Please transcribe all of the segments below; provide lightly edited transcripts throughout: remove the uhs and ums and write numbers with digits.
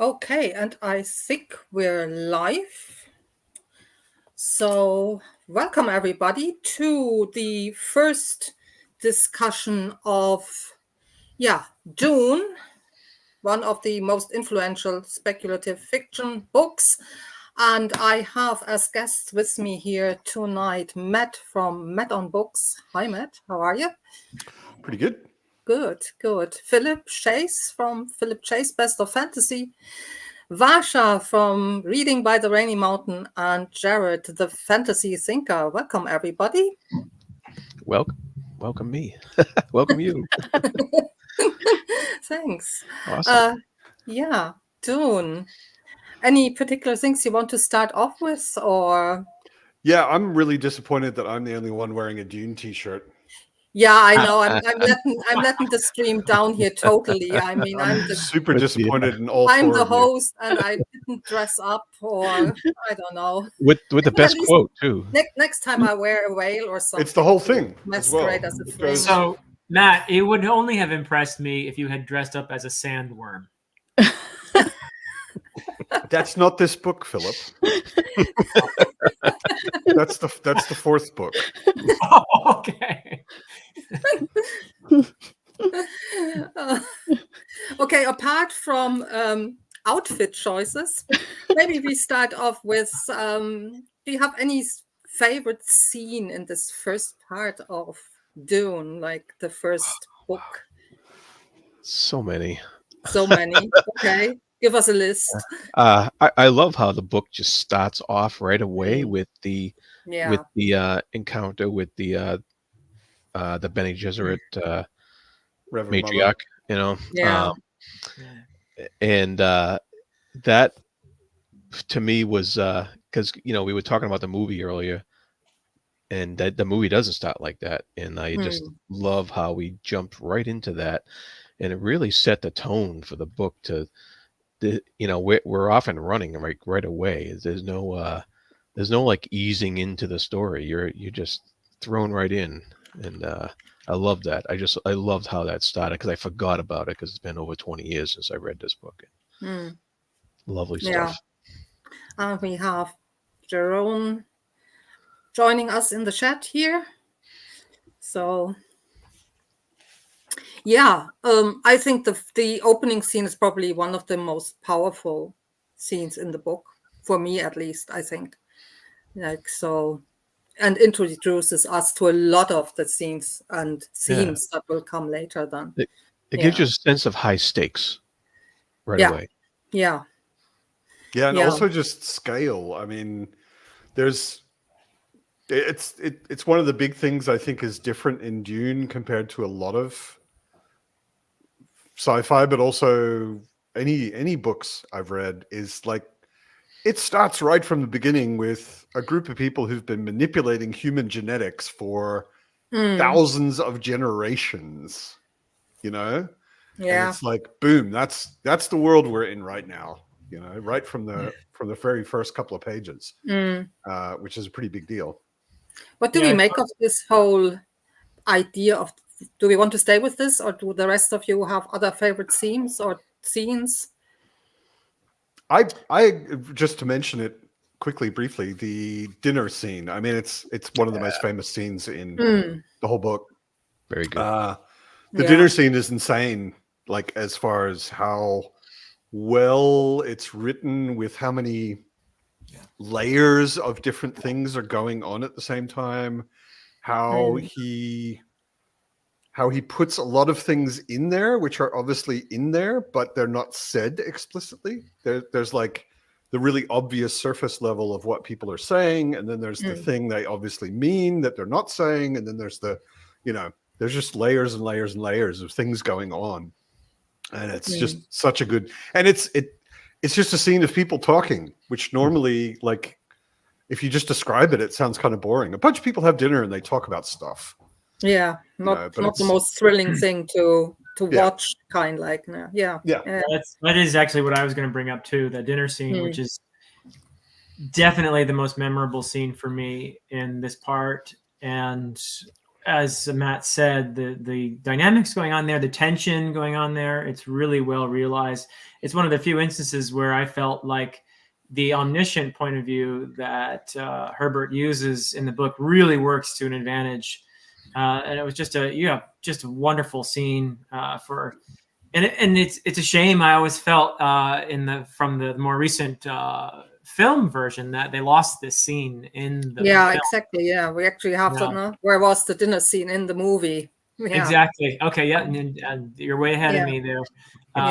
Okay, and I think we're live. So, welcome everybody to the first discussion of, Dune, one of the most influential speculative fiction books. And I have as guests with me here tonight Matt from Matt on Books. Hi, Matt. How are you? Pretty good. Good. Philip Chase from Philip Chase Best of Fantasy. Varsha from Reading by the Rainy Mountain, and Jarrod, the fantasy thinker. Welcome, everybody. Welcome me. Welcome you. Thanks. Awesome. Dune. Any particular things you want to start off with, or? Yeah, I'm really disappointed that I'm the only one wearing a Dune t-shirt. Yeah, I know. I'm letting the stream down here totally. I mean, I'm super disappointed in all I'm four the of you. host, and I didn't dress up, or I don't know. With the best quote too. Next time I wear a whale or something. It's the whole thing as well. Masquerade as a fringe. So, Matt, it would only have impressed me if you had dressed up as a sandworm. That's not this book, Philip. That's the fourth book. Oh, okay. Okay, apart from outfit choices, maybe we start off with, do you have any favorite scene in this first part of Dune, like the first book? So many. Okay, give us a list. I love how the book just starts off right away with the encounter with the Bene Gesserit matriarch, you know. And that to me was because we were talking about the movie earlier, and that the movie doesn't start like that, and I just love how we jumped right into that, and it really set the tone for the book. We're off and running right away. There's no like easing into the story. You're just thrown right in, and I love that. I loved how that started because I forgot about it because it's been over 20 years since I read this book. Lovely stuff. And we have Jarrod joining us in the chat here. So, I think the opening scene is probably one of the most powerful scenes in the book, for me at least, I think. And introduces us to a lot of the scenes and themes that will come later then. It gives you a sense of high stakes right away. Yeah, and also just scale. I mean, it's one of the big things I think is different in Dune compared to a lot of sci-fi, but also any books I've read is like it starts right from the beginning with a group of people who've been manipulating human genetics for thousands of generations, And it's like, boom, that's the world we're in right now, right from the very first couple of pages, which is a pretty big deal. What do we make of this whole idea of, do we want to stay with this, or do the rest of you have other favorite themes or scenes? I just to mention it briefly, the dinner scene. I mean, it's one of the most famous scenes in the whole book. Very good. The dinner scene is insane, like as far as how well it's written, with how many layers of different things are going on at the same time. How he puts a lot of things in there, which are obviously in there, but they're not said explicitly. There's like the really obvious surface level of what people are saying, and then there's the thing they obviously mean that they're not saying, and then there's there's just layers and layers and layers of things going on, and it's just such a good. And it's just a scene of people talking, which normally, like, if you just describe it, it sounds kind of boring. A bunch of people have dinner and they talk about stuff. Yeah, not the most thrilling thing to watch, kind of like. That is actually what I was going to bring up too. The dinner scene, which is definitely the most memorable scene for me in this part, and as Matt said, the dynamics going on there, the tension going on there, it's really well realized. It's one of the few instances where I felt like the omniscient point of view that Herbert uses in the book really works to an advantage. And it was just a wonderful scene and it's a shame. I always felt from the more recent film version that they lost this scene in the film. Exactly. Yeah, we actually have to know where was the dinner scene in the movie. Yeah. Exactly. Okay. Yeah, and you're way ahead of me there.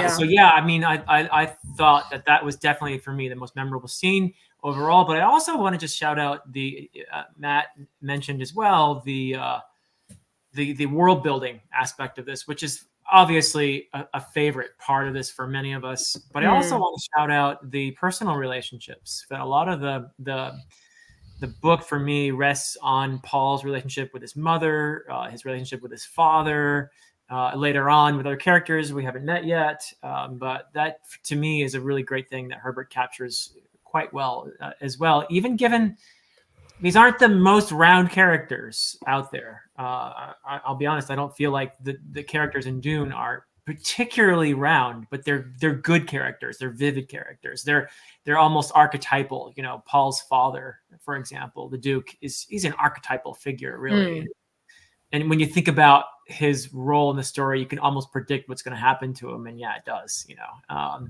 So I mean, I thought that was definitely for me the most memorable scene overall. But I also want to just shout out the Matt mentioned as well the world building aspect of this, which is obviously a favorite part of this for many of us. But I also want to shout out the personal relationships. That a lot of the book for me rests on Paul's relationship with his mother, his relationship with his father, later on with other characters we haven't met yet. But that to me is a really great thing that Herbert captures quite well as well, even given these aren't the most round characters out there. I'll be honest, I don't feel like the characters in Dune are particularly round, but they're good characters. They're vivid characters. They're almost archetypal. You know, Paul's father, for example, the Duke, he's an archetypal figure, really. And when you think about his role in the story, you can almost predict what's going to happen to him, and it does. You know,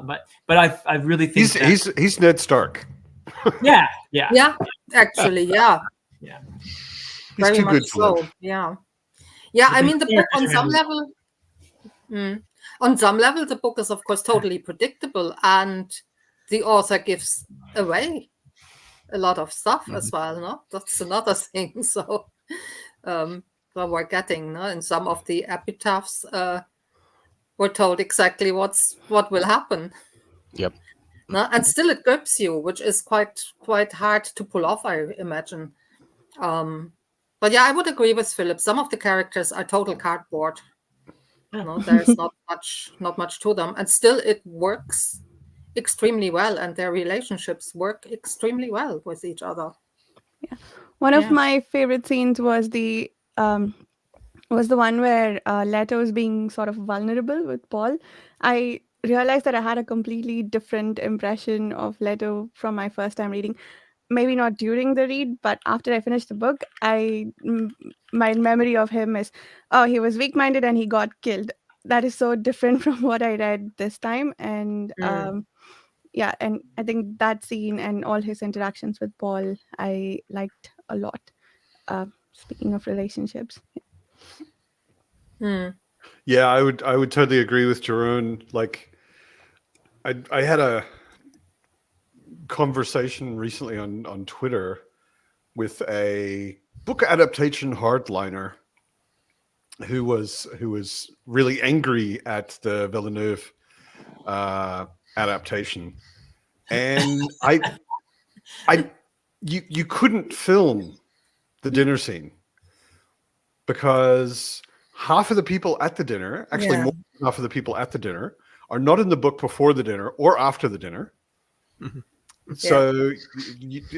but I really think he's Ned Stark. Yeah, actually, yeah. Very much so. Yeah. I mean, the book on some level. On some level, the book is, of course, totally predictable, and the author gives away a lot of stuff as well. No, that's another thing. So, we're getting in some of the epitaphs, we're told exactly what will happen. Yep. No, and still it grips you, which is quite hard to pull off, I imagine. But I would agree with Philip. Some of the characters are total cardboard. There's not much to them, and still it works extremely well, and their relationships work extremely well with each other. One of my favorite scenes was the one where Leto is being sort of vulnerable with Paul. I realized that I had a completely different impression of Leto from my first time reading. Maybe not during the read, but after I finished the book, my memory of him is, he was weak-minded and he got killed. That is so different from what I read this time. And and I think that scene and all his interactions with Paul, I liked a lot. Speaking of relationships. Yeah, I would totally agree with Jarrod. Like, I had a conversation recently on Twitter with a book adaptation hardliner who was really angry at the Villeneuve adaptation, and you couldn't film the dinner scene because half of the people at the dinner, actually more than half of the people at the dinner, are not in the book before the dinner or after the dinner. So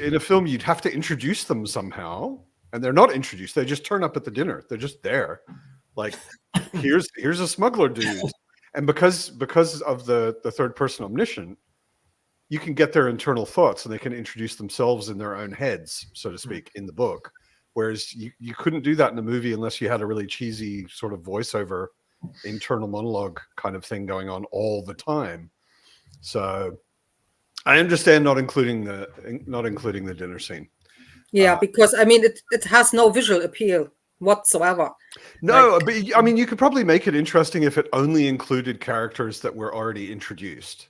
in a film, you'd have to introduce them somehow, and they're not introduced. They just turn up at the dinner. They're just there. Like, here's a smuggler dude. And because of the third person omniscient, you can get their internal thoughts, and they can introduce themselves in their own heads, so to speak, in the book. Whereas you couldn't do that in the movie unless you had a really cheesy sort of voiceover, internal monologue kind of thing going on all the time. So I understand not including the dinner scene. Yeah, because I mean it has no visual appeal whatsoever. No, but I mean you could probably make it interesting if it only included characters that were already introduced.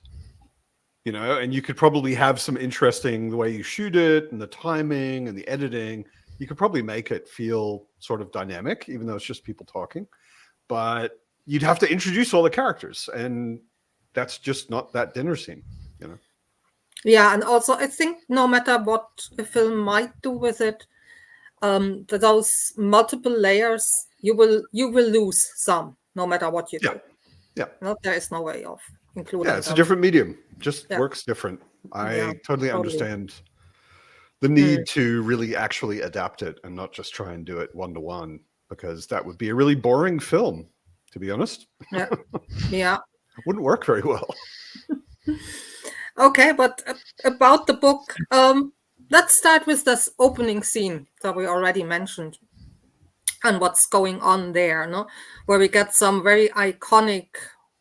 You know, and you could probably have some interesting the way you shoot it and the timing and the editing. You could probably make it feel sort of dynamic, even though it's just people talking. But you'd have to introduce all the characters, and that's just not that dinner scene, you know. Yeah, and also I think no matter what a film might do with it, those multiple layers, you will lose some, no matter what you do. Yeah. No, there is no way of including. Yeah, it's a different medium. Just works different. I totally understand the need to really actually adapt it and not just try and do it one-to-one, because that would be a really boring film, to be honest. Yeah. Wouldn't work very well. Okay, but about the book, let's start with this opening scene that we already mentioned and what's going on there, no? Where we get some very iconic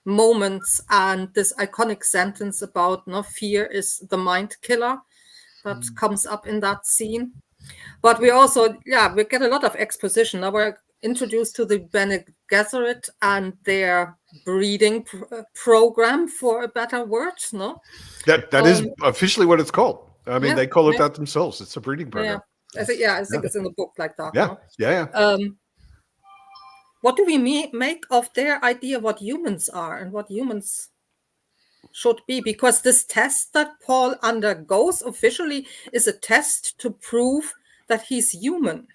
moments and this iconic sentence about fear is the mind killer that comes up in that scene. But we also, we get a lot of exposition. Now we're introduced to the Bene Gesserit and their breeding program, for a better word, no? That is officially what it's called. I mean, they call it that themselves. It's a breeding program. I think it's in the book like that. Yeah, no? What do we make of their idea of what humans are and what humans should be? Because this test that Paul undergoes officially is a test to prove that he's human.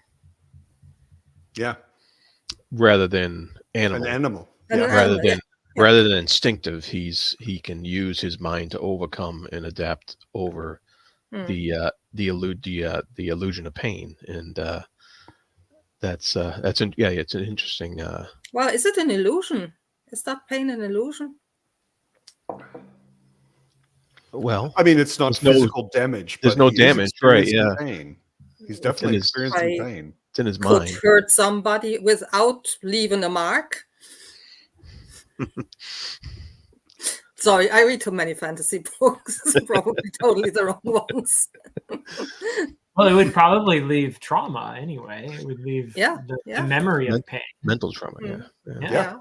Yeah. Rather than animal. An animal. Rather than instinctive, he can use his mind to overcome and adapt over the illusion of pain, and it's an interesting. Well, is it an illusion? Is that pain an illusion? Well, I mean, it's not physical damage. There's no damage, right? Yeah. Pain. He's definitely experiencing pain. It's in his mind. Could hurt somebody without leaving a mark. Sorry, I read too many fantasy books. Probably totally the wrong ones. Well, it would probably leave trauma anyway. It would leave the memory of pain. Mental trauma, Yeah.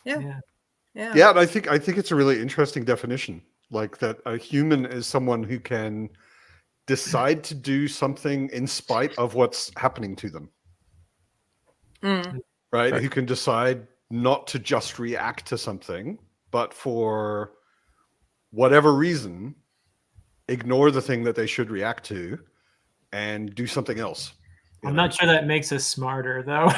And I think it's a really interesting definition. Like that a human is someone who can decide to do something in spite of what's happening to them. Right? Who can decide not to just react to something, but for whatever reason, ignore the thing that they should react to and do something else. I'm not sure that makes us smarter, though.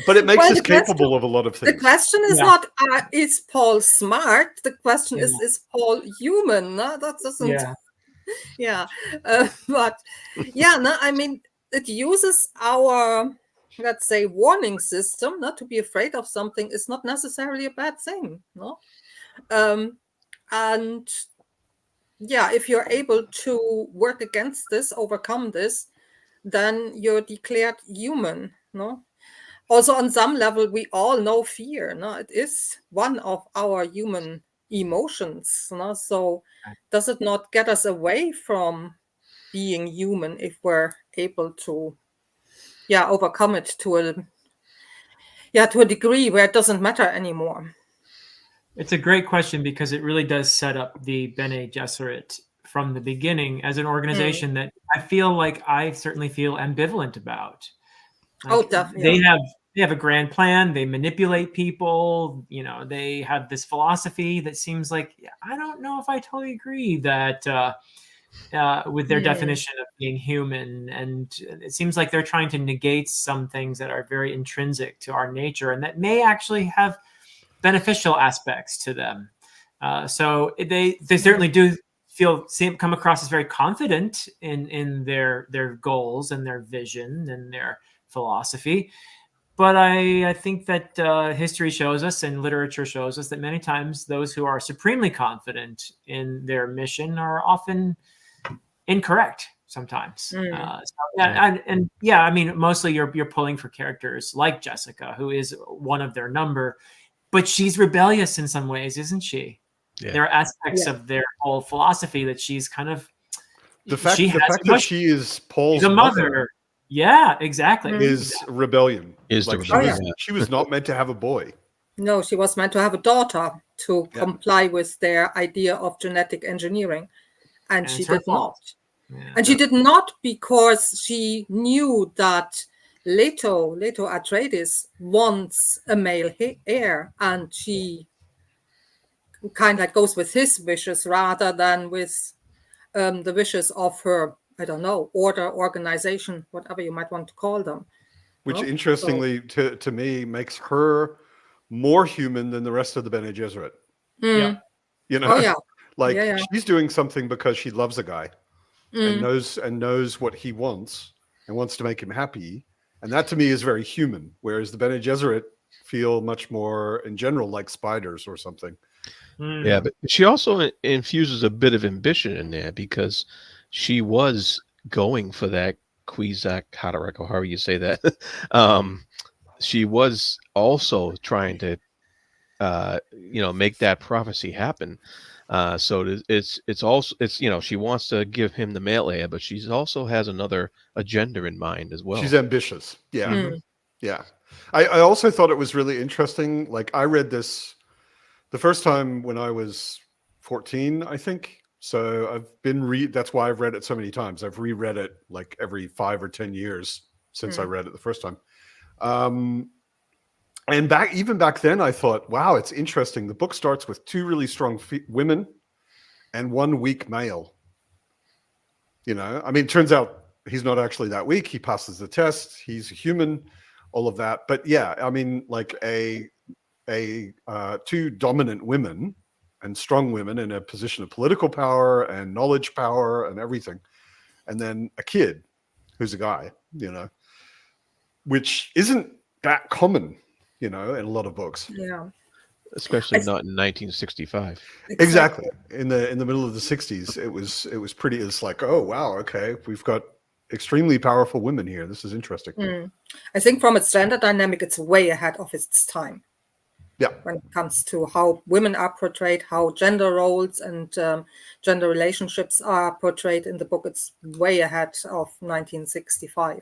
But it makes us capable of a lot of things. The question is not, is Paul smart? The question is Paul human? No, that doesn't... I mean, it uses our, let's say, warning system. Not to be afraid of something is not necessarily a bad thing, no? And if you're able to work against this, overcome this, then you're declared human, no? Also, on some level, we all know fear, no? It is one of our human emotions, no? So does it not get us away from being human if we're able to, overcome it to a degree where it doesn't matter anymore? It's a great question because it really does set up the Bene Gesserit from the beginning as an organization that I certainly feel ambivalent about. Definitely. They have a grand plan. They manipulate people. You know, they have this philosophy that seems like, I don't know if I totally agree that with their definition of being human. And it seems like they're trying to negate some things that are very intrinsic to our nature and that may actually have beneficial aspects to them. So they certainly do come across as very confident in their goals and their vision and their philosophy. But I think that history shows us and literature shows us that many times those who are supremely confident in their mission are often incorrect sometimes. I mean, mostly you're pulling for characters like Jessica, who is one of their number, but she's rebellious in some ways, isn't she? Yeah. There are aspects of their whole philosophy that she's kind of the fact that she is Paul's mother. Yeah, exactly. Is rebellion. Rebellion. She was not meant to have a boy. No, she was meant to have a daughter to comply with their idea of genetic engineering. And she did not. Yeah. And she did not because she knew that Leto Atreides wants a male heir, and she kind of goes with his wishes rather than with the wishes of her, I don't know, order, organization, whatever you might want to call them. Which, interestingly, to me, makes her more human than the rest of the Bene Gesserit. Yeah. You know? Like Yeah, yeah. she's doing something because she loves a guy and Mm. knows what he wants and wants to make him happy. And that to me is very human. Whereas the Bene Gesserit feel much more in general like spiders or something. Yeah, but she also infuses a bit of ambition in there because she was going for that Kwisatz Haderach, or however you say that. She was also trying to, make that prophecy happen. So it's also she wants to give him the male heir, but she's also has another agenda in mind as well. She's ambitious. Yeah. Mm. Yeah. I also thought it was really interesting. Like I read this the first time when I was 14, I think. So I've been that's why I've read it so many times. I've reread it like every 5 or 10 years since I read it the first time. And even back then I thought, wow, it's interesting. The book starts with 2 really strong women and 1 weak male. I mean, it turns out he's not actually that weak. He passes the test. He's a human, all of that. But yeah, I mean, like 2 dominant women and strong women in a position of political power and knowledge power and everything. And then a kid who's a guy, which isn't that common, in a lot of books. Yeah. Especially not in 1965. Exactly. In the middle of the 60s, it was pretty. It's like, oh wow, okay, we've got extremely powerful women here. This is interesting. I think from its gender dynamic, it's way ahead of its time. Yeah. When it comes to how women are portrayed, how gender roles and gender relationships are portrayed in the book, it's way ahead of 1965.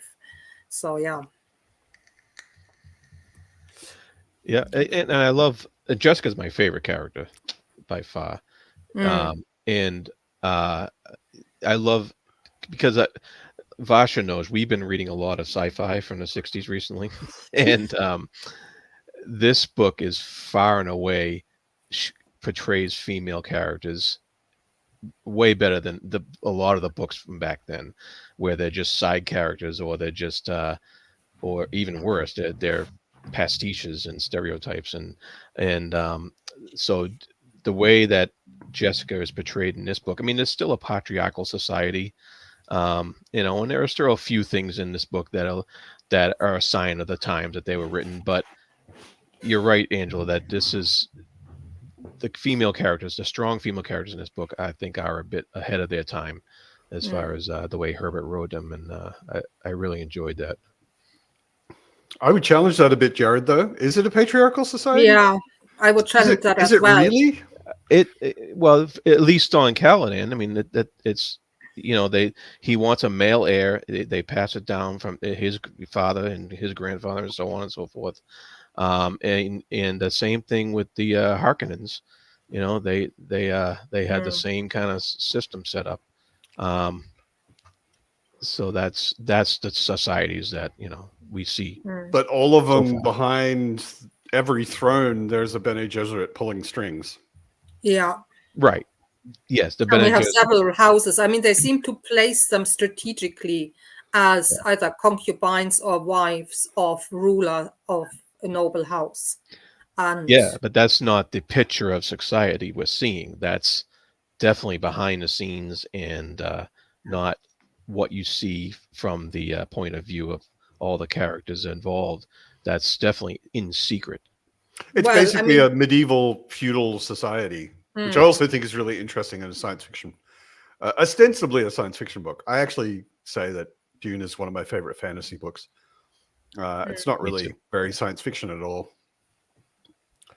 So yeah. Yeah, and I love Jessica's my favorite character by far, and I love because Varsha knows we've been reading a lot of sci-fi from the 60s recently, and this book is far and away portrays female characters way better than a lot of the books from back then, where they're just side characters or they're just or even worse, they're pastiches and stereotypes and so the way that Jessica is portrayed in this book, I mean, there's still a patriarchal society, and there are still a few things in this book that are a sign of the times that they were written. But you're right, Angela, that this is the female characters, the strong female characters in this book, I think are a bit ahead of their time as far as the way Herbert wrote them, and I really enjoyed that. I would challenge that a bit, Jarrod, though. Is it a patriarchal society? Yeah, I would challenge that as well. Is it really? Well, at least on Caladan, I mean, that it's, he wants a male heir. They pass it down from his father and his grandfather and so on and so forth. And the same thing with the Harkonnens. They had the same kind of system set up. So that's the societies that we see. But all of them behind every throne, there's a Bene Gesserit pulling strings. Yeah. Right. Yes, the Bene Gesserit. We have several houses. I mean, they seem to place them strategically as either concubines or wives of ruler of a noble house. And but that's not the picture of society we're seeing. That's definitely behind the scenes and not what you see from the point of view of all the characters involved. That's definitely in secret. It's basically a medieval feudal society, which I also think is really interesting in a science fiction, ostensibly a science fiction book. I actually say that Dune is one of my favorite fantasy books. It's not really very science fiction at all.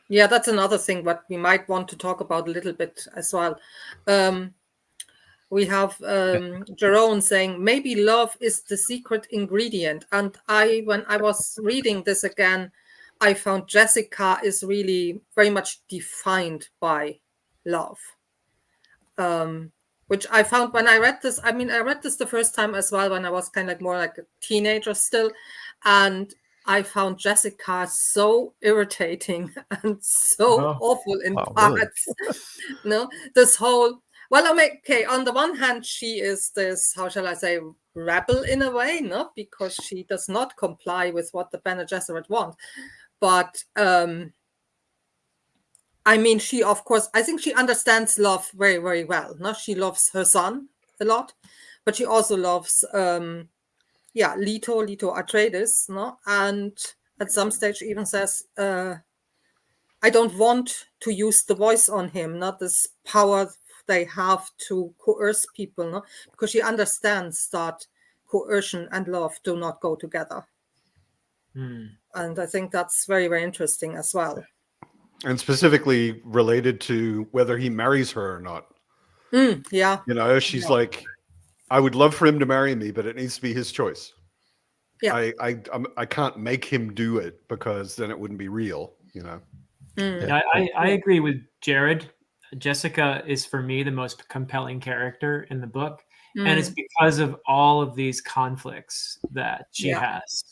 Yeah, that's another thing what we might want to talk about a little bit as well. We have Jarrod saying, maybe love is the secret ingredient. And when I was reading this again, I found Jessica is really very much defined by love. Which I found when I read this, I mean, I read this the first time as well when I was kind of like more like a teenager still. And I found Jessica so irritating and so awful in parts. Really? This whole, well, okay, on the one hand, she is this, how shall I say, rebel in a way, because she does not comply with what the Bene Gesserit want. But I mean, she, of course, I think she understands love very, very well. No, she loves her son a lot, but she also loves, Leto Atreides, no, and at some stage even says, I don't want to use the voice on him, not this power they have to coerce people, no, because she understands that coercion and love do not go together. And I think that's very, very interesting as well. And specifically related to whether he marries her or not. Yeah. You know, she's like, I would love for him to marry me, but it needs to be his choice. Yeah. I can't make him do it because then it wouldn't be real, you know. Yeah, I agree with Jarrod. Jessica is for me the most compelling character in the book, and it's because of all of these conflicts that she has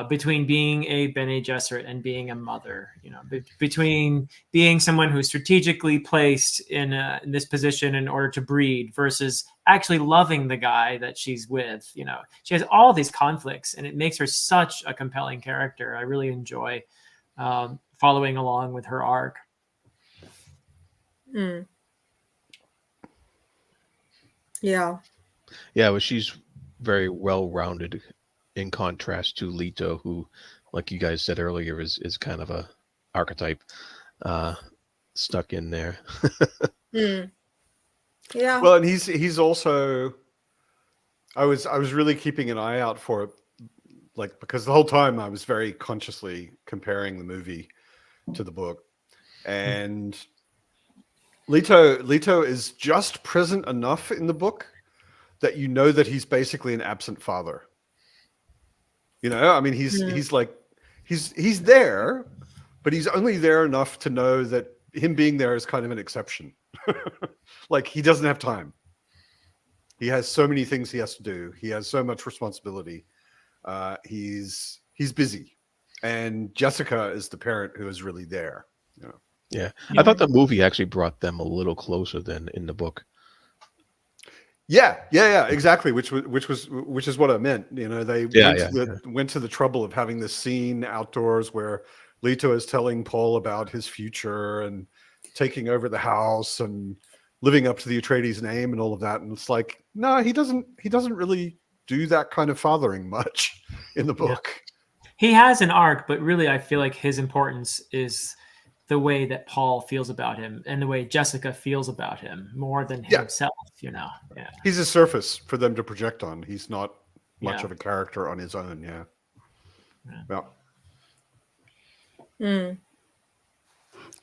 between being a Bene Gesserit and being a mother. You know, between being someone who's strategically placed in this position in order to breed versus actually loving the guy that she's with. You know, she has all these conflicts, and it makes her such a compelling character. I really enjoy following along with her arc. Yeah. Yeah, well, she's very well-rounded in contrast to Leto, who, like you guys said earlier, is kind of a archetype stuck in there. Yeah. Well, and he's also, I was really keeping an eye out for it, like, because the whole time I was very consciously comparing the movie to the book, and Leto is just present enough in the book that you know that he's basically an absent father. You know, I mean, he's like, he's there, but he's only there enough to know that him being there is kind of an exception. Like, he doesn't have time. He has so many things he has to do. He has so much responsibility. He's busy, and Jessica is the parent who is really there. You know? Yeah, I thought the movie actually brought them a little closer than in the book. Yeah, exactly. Which is what I meant. You know, they went to the trouble of having this scene outdoors where Leto is telling Paul about his future and taking over the house and living up to the Atreides name and all of that. And it's like, no, he doesn't really do that kind of fathering much in the book. Yeah. He has an arc, but really I feel like his importance is the way that Paul feels about him and the way Jessica feels about him more than himself, you know. Yeah. He's a surface for them to project on. He's not much of a character on his own.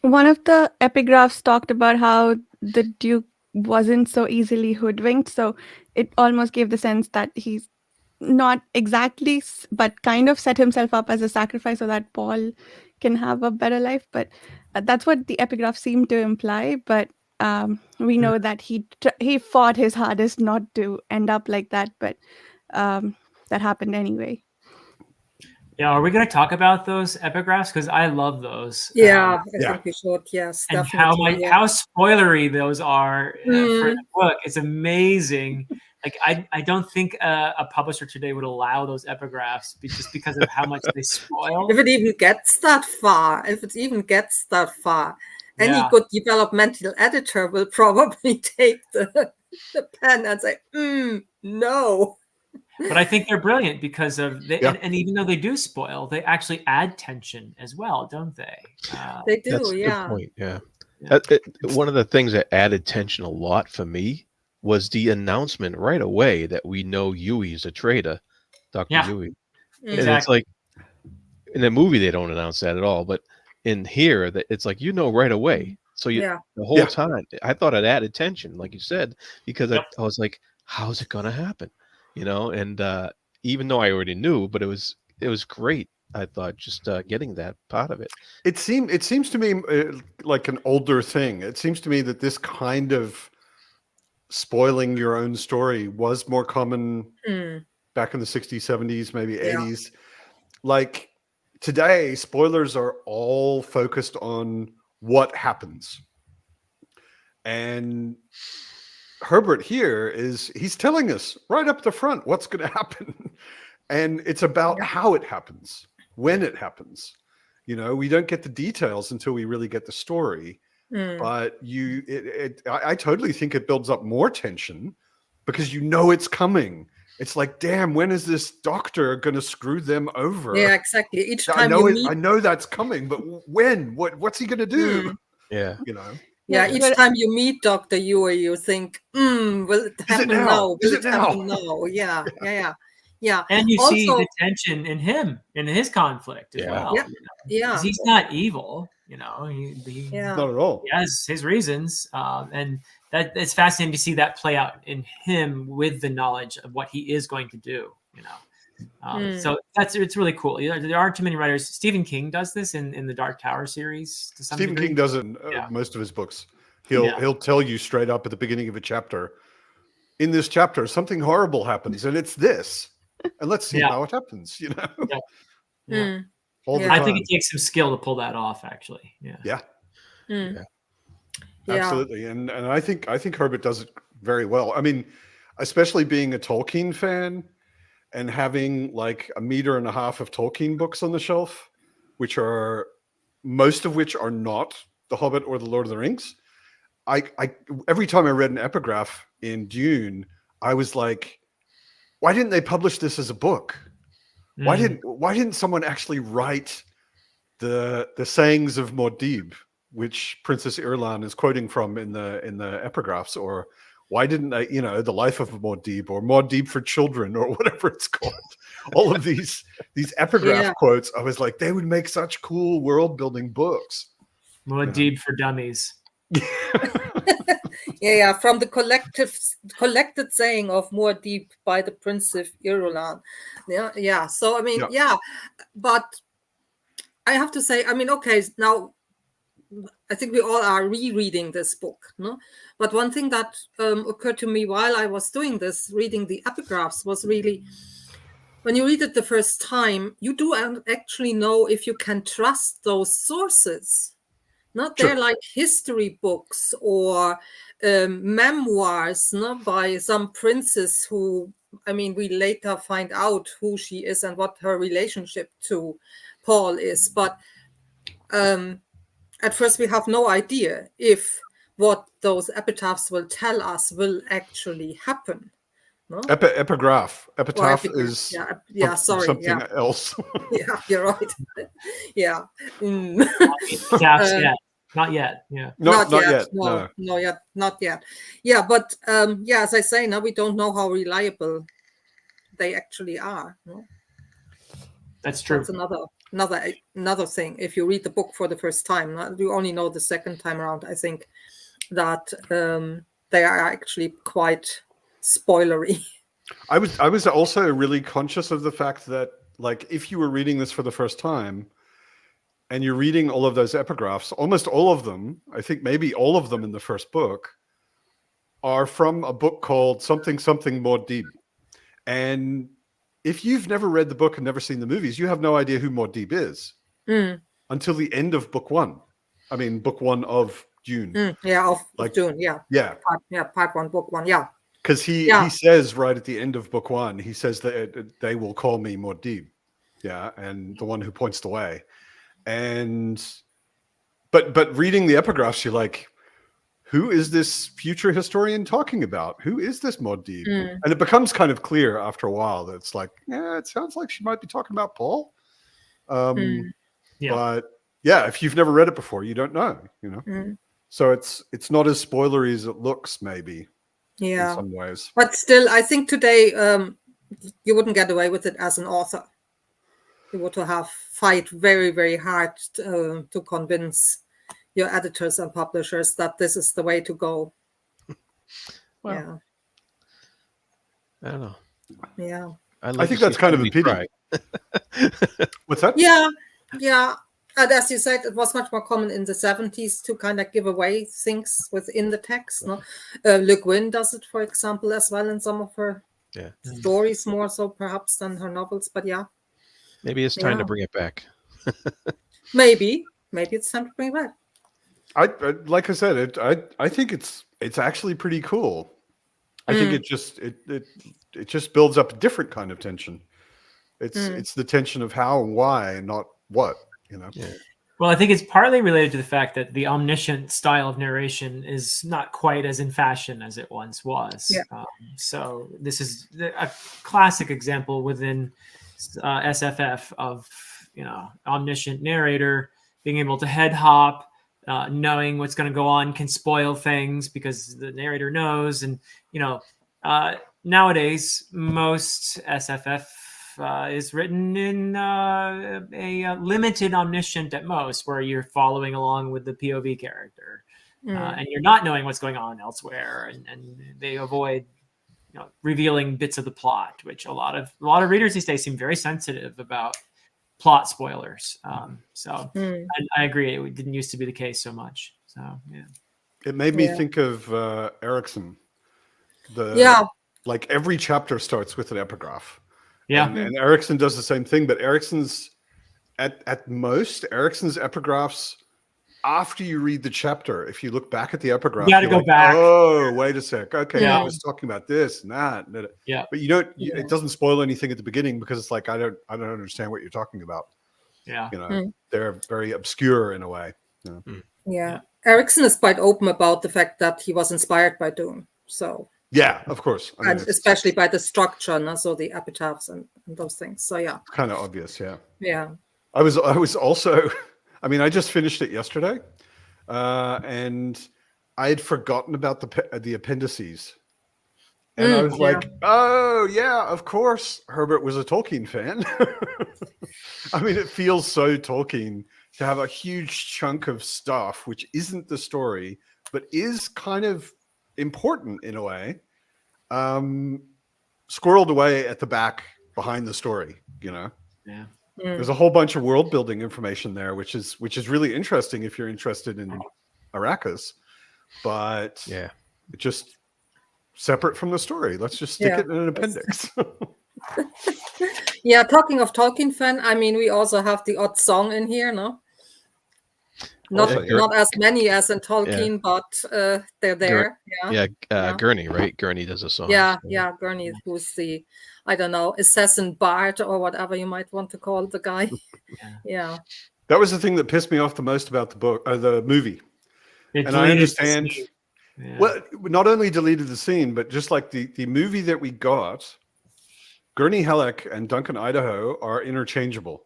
One of the epigraphs talked about how the Duke wasn't so easily hoodwinked, so it almost gave the sense that he's not exactly, but kind of set himself up as a sacrifice so that Paul can have a better life. But that's what the epigraph seemed to imply. But we know that he fought his hardest not to end up like that, but that happened anyway. Yeah, are we going to talk about those epigraphs? Because I love those. I think we should. Yes, and definitely. how spoilery those are for the book. It's amazing. Like, I don't think a publisher today would allow those epigraphs just because of how much they spoil. If it even gets that far, any good developmental editor will probably take the pen and say, no. But I think they're brilliant because of and even though they do spoil, they actually add tension as well, don't they? They do. That's a good point. Yeah. One of the things that added tension a lot for me was the announcement right away that we know Yui's a traitor, Dr. Yui. Exactly. And it's like, in the movie they don't announce that at all, but in here it's like, you know, right away. So the whole time I thought it added tension, like you said, because I was like, how's it gonna happen? You know, and even though I already knew, but it was great. I thought just getting that part of it. It seems to me like an older thing. It seems to me that this kind of spoiling your own story was more common back in the 60s, 70s, maybe 80s. Like, today, spoilers are all focused on what happens. And Herbert here he's telling us right up the front what's going to happen. And it's about how it happens, when it happens. You know, we don't get the details until we really get the story. Mm. But I totally think it builds up more tension because you know it's coming. It's like, damn, when is this doctor going to screw them over? Yeah, exactly. Each time I know that's coming, but when? What's he going to do? Yeah. You know? Yeah, each time you meet Dr. Yu, you think, will it happen now? Will it happen now? Yeah. And you see the tension in him, in his conflict as well. Yeah. You know? He's not evil, you know. Not at all. He has his reasons, and it's fascinating to see that play out in him with the knowledge of what he is going to do. You know, so it's really cool. You know, there aren't too many writers. Stephen King does this in the Dark Tower series. To some Stephen degree. King does it in most of his books. He'll tell you straight up at the beginning of a chapter. In this chapter, something horrible happens, and it's this. And let's see how it happens. You know. All the time. I think it takes some skill to pull that off. Actually. Yeah. Absolutely. And I think Herbert does it very well. I mean, especially being a Tolkien fan and having like 1.5 meters of Tolkien books on the shelf, which are most of which are not The Hobbit or The Lord of the Rings. I every time I read an epigraph in Dune, I was like, why didn't they publish this as a book? Why didn't someone actually write the sayings of Muad'Dib, which Princess Irulan is quoting from in the epigraphs, or why didn't they, you know, the life of Muad'Dib or Muad'Dib for children or whatever it's called? All of these epigraph quotes, I was like, they would make such cool world building books. Muad'Dib for dummies. From the collected saying of Muad'Dib by the Princess Irulan. So I mean, but I have to say, I mean, okay, now I think we all are rereading this book, no? But one thing that occurred to me while I was doing this, reading the epigraphs, was really, when you read it the first time, you do actually know if you can trust those sources. Not they're like history books or memoirs, by some princess who, I mean, we later find out who she is and what her relationship to Paul is. But at first we have no idea if what those epitaphs will tell us will actually happen. No? Epitaph is something else. You're right. Not yet. Yeah. Not yet. Not yet. Yeah, but as I say, now we don't know how reliable they actually are. No? That's true. That's another thing. If you read the book for the first time, you only know the second time around. I think that they are actually quite spoilery. I was also really conscious of the fact that, like, if you were reading this for the first time and you're reading all of those epigraphs, almost all of them, I think maybe all of them in the first book, are from a book called something Muad'Dib. And if you've never read the book and never seen the movies, you have no idea who Muad'Dib is until the end of book one. I mean, book one of Dune. Of Dune. Part one, book one. Yeah. Because he says right at the end of book one, he says that they will call me Muad'Dib. Yeah, and the one who points the way. And but reading the epigraphs, you're like, who is this future historian talking about? Who is this Muad'Dib? And it becomes kind of clear after a while that it's like, it sounds like she might be talking about Paul. But if you've never read it before, you don't know, you know. So it's not as spoilery as it looks, maybe. Yeah, in some ways. But still, I think today you wouldn't get away with it as an author. You would have fight very, very hard to convince your editors and publishers that this is the way to go. Well, I don't know. Yeah. I think that's kind of a pity. What's that? Yeah. And as you said, it was much more common in the 70s to kind of give away things within the text. No? Le Guin does it, for example, as well in some of her stories, more so perhaps than her novels. But maybe it's time to bring it back. Maybe it's time to bring it back. I like I said, I think it's actually pretty cool. I think it just builds up a different kind of tension. It's the tension of how and why and not what. you know. Yeah. Well, I think it's partly related to the fact that the omniscient style of narration is not quite as in fashion as it once was. Yeah. So this is a classic example within SFF of, omniscient narrator being able to head hop, knowing what's going to go on can spoil things because the narrator knows. And, nowadays, most SFF is written in a limited omniscient at most, where you're following along with the POV character, and you're not knowing what's going on elsewhere, and they avoid revealing bits of the plot, which a lot of readers these days seem very sensitive about plot spoilers. I agree, it didn't used to be the case so much. So yeah, it made me think of Erickson. Like every chapter starts with an epigraph. Yeah, and Erickson does the same thing, but Erickson's Erickson's epigraphs, after you read the chapter, if you look back at the epigraph, you got to go back. Oh, wait a sec. Okay, Yeah. I was talking about this and that. Yeah, but you don't. It doesn't spoil anything at the beginning because it's like I don't understand what you're talking about. Yeah, They're very obscure in a way. Yeah. Erickson is quite open about the fact that he was inspired by Dune. So yeah, of course, and especially by the structure, and also the epitaphs and those things. So yeah, kind of obvious. Yeah. Yeah. I was also. I mean, I just finished it yesterday, and I had forgotten about the appendices, and I was like, "Oh yeah, of course, Herbert was a Tolkien fan." I mean, it feels so Tolkien to have a huge chunk of stuff which isn't the story, but is kind of important in a way, squirreled away at the back behind the story. Yeah. There's a whole bunch of world building information there, which is really interesting if you're interested in Arrakis, but Yeah. just separate from the story. Let's just stick it in an appendix. Yeah, talking of Tolkien fan, I mean, we also have the odd song in here, no? Not as many as in Tolkien, but they're there. Gurney, right? Gurney does a song. Yeah, Gurney, who's the, I don't know, assassin bard or whatever you might want to call the guy. Yeah. That was the thing that pissed me off the most about the book, the movie. And I understand. Well, not only deleted the scene, but just like the movie that we got, Gurney Halleck and Duncan Idaho are interchangeable.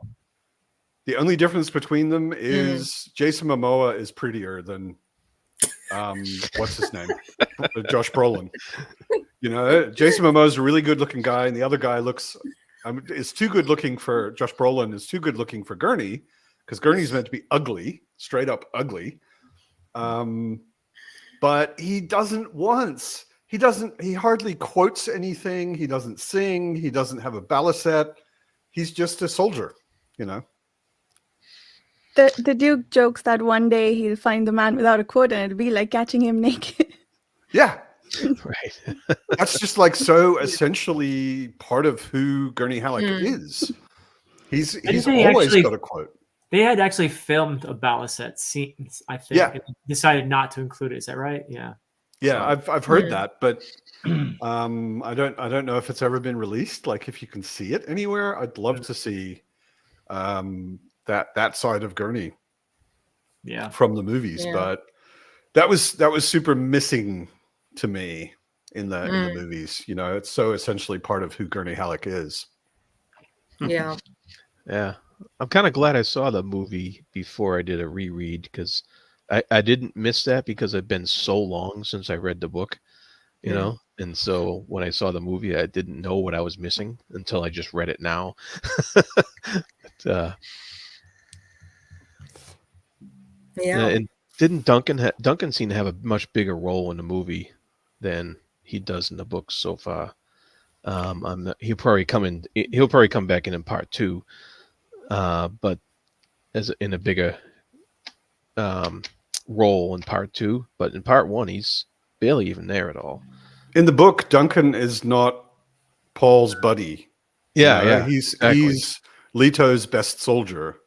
The only difference between them is Jason Momoa is prettier than what's his name? Josh Brolin. Jason Momoa is a really good looking guy, and the other guy is too good looking for Josh Brolin, is too good looking for Gurney, because Gurney's meant to be ugly, straight up ugly. But he hardly quotes anything. He doesn't sing. He doesn't have a balisette. He's just a soldier, The Duke jokes that one day he'll find the man without a quote and it'll be like catching him naked. Yeah. Right. That's just like so essentially part of who Gurney Halleck is. He's always got a quote. They had actually filmed a balisette scene, I think. Yeah. And decided not to include it. Is that right? Yeah. Yeah, I've heard that, but I don't know if it's ever been released. Like if you can see it anywhere, I'd love to see that side of Gurney. Yeah. From the movies, but that was super missing to me in the movies. It's so essentially part of who Gurney Halleck is. Yeah. Yeah. I'm kind of glad I saw the movie before I did a reread, because I didn't miss that because it's been so long since I read the book, and so when I saw the movie, I didn't know what I was missing until I just read it now. And didn't Duncan seem to have a much bigger role in the movie than he does in the books so far. He'll probably come back in part 2, but in a bigger role in part 2. But in part 1, he's barely even there at all. In the book, Duncan is not Paul's buddy. Yeah. He's Leto's best soldier,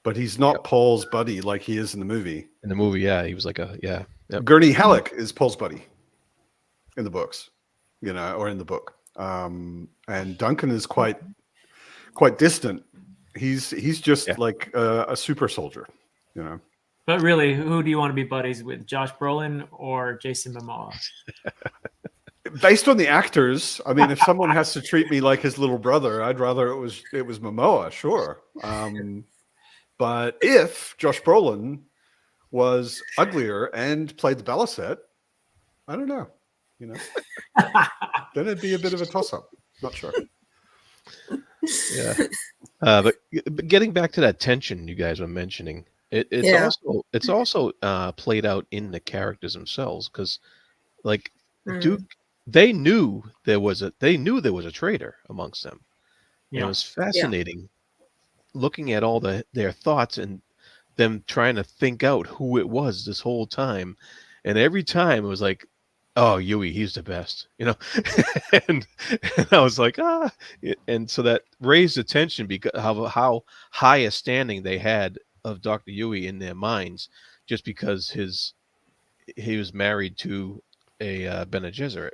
but he's not Paul's buddy like he is in the movie. In the movie, he was like Yep. Gurney Halleck is Paul's buddy in the books, or in the book. And Duncan is quite distant He's just like a super soldier, you know. But really, who do you want to be buddies with, Josh Brolin or Jason Momoa? Based on the actors, I mean, if someone has to treat me like his little brother, I'd rather it was Momoa, sure. But if Josh Brolin was uglier and played the Balicet, I don't know, you know. Then it'd be a bit of a toss-up. Not sure. Yeah. But getting back to that tension you guys were mentioning, it's also played out in the characters themselves, because like Duke, they knew there was a traitor amongst them. Yeah. And it was fascinating looking at all their thoughts and them trying to think out who it was this whole time, and every time it was like, oh, Yui, he's the best, you know. and I was like, and so that raised attention because of how high a standing they had of Dr. Yui in their minds, just because he was married to a Bene Gesserit.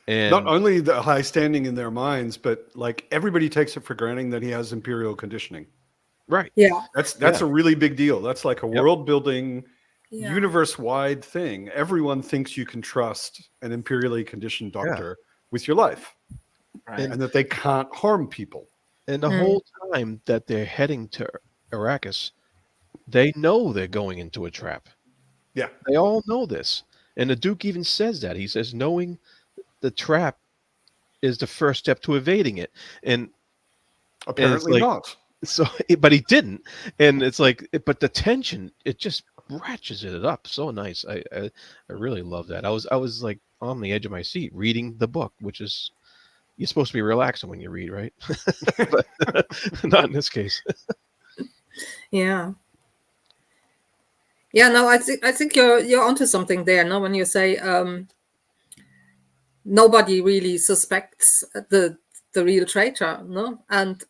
And not only the high standing in their minds, but like everybody takes it for granted that he has imperial conditioning. Right. Yeah. That's a really big deal. That's like a world building, universe-wide thing. Everyone thinks you can trust an imperially conditioned doctor with your life, and that they can't harm people. And the whole time that they're heading to Arrakis, they know they're going into a trap. Yeah. They all know this. And the Duke even says that. He says knowing the trap is the first step to evading it. And apparently not. So, but he didn't. And it's like, but the tension, it just ratchets it up so nice. I really love that. I was like on the edge of my seat reading the book, which is, you're supposed to be relaxing when you read, right? But not in this case. Yeah. No, I think you're onto something there. No, when you say nobody really suspects the real traitor, no, and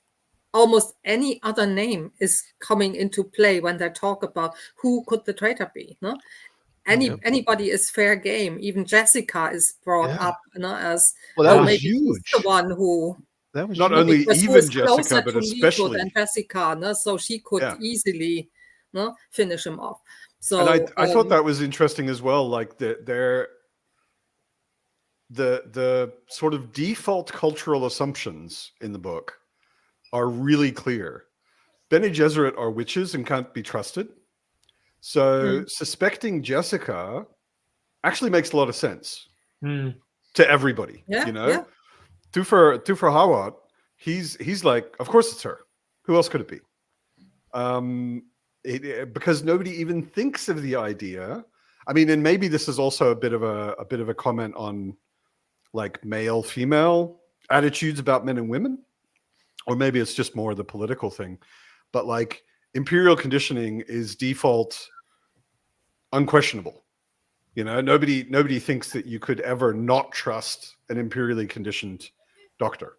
almost any other name is coming into play when they talk about who could the traitor be, no. Anybody is fair game. Even Jessica is brought up, you know, as that was maybe huge. she's the one who. That was not only even Jessica, but especially than Jessica, no? So she could easily, no, finish him off. So and I thought that was interesting as well. Like the sort of default cultural assumptions in the book are really clear. Bene Gesserit are witches and can't be trusted. So suspecting Jessica actually makes a lot of sense to everybody. You know. Yeah. Tufir Hawat, he's like, of course it's her. Who else could it be? Because nobody even thinks of the idea. I mean, and maybe this is also a bit of a comment on like male female attitudes about men and women, or maybe it's just more the political thing. But like imperial conditioning is default unquestionable. You know, nobody thinks that you could ever not trust an imperially conditioned doctor.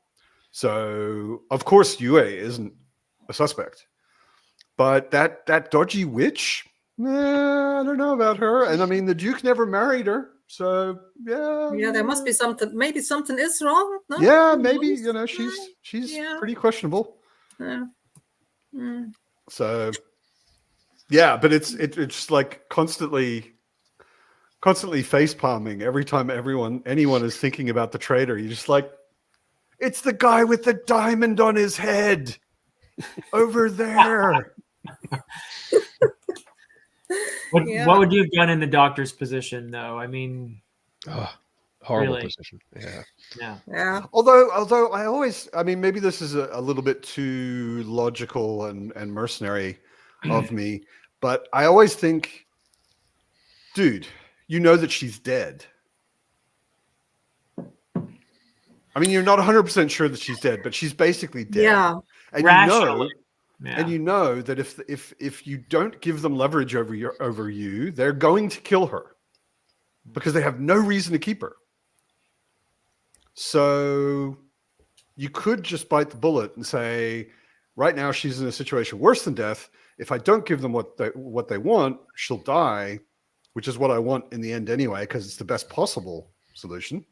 So of course Yue isn't a suspect, but that dodgy witch, I don't know about her. And I mean, the Duke never married her, so there must be something. Maybe something is wrong. No? Yeah, maybe, you know, she's pretty questionable. So but it's like constantly face palming every time anyone is thinking about the traitor. You're just like, it's the guy with the diamond on his head over there. What would you have done in the doctor's position, though? I mean, horrible really? Position. Yeah. Although I mean, maybe this is a little bit too logical and mercenary of me, but I always think, dude, you know that she's dead. I mean, you're not 100% sure that she's dead, but she's basically dead. Yeah. And rationally. You know that if you don't give them leverage over you, they're going to kill her because they have no reason to keep her. So you could just bite the bullet and say, right now she's in a situation worse than death. If I don't give them what they want, she'll die, which is what I want in the end anyway, because it's the best possible solution.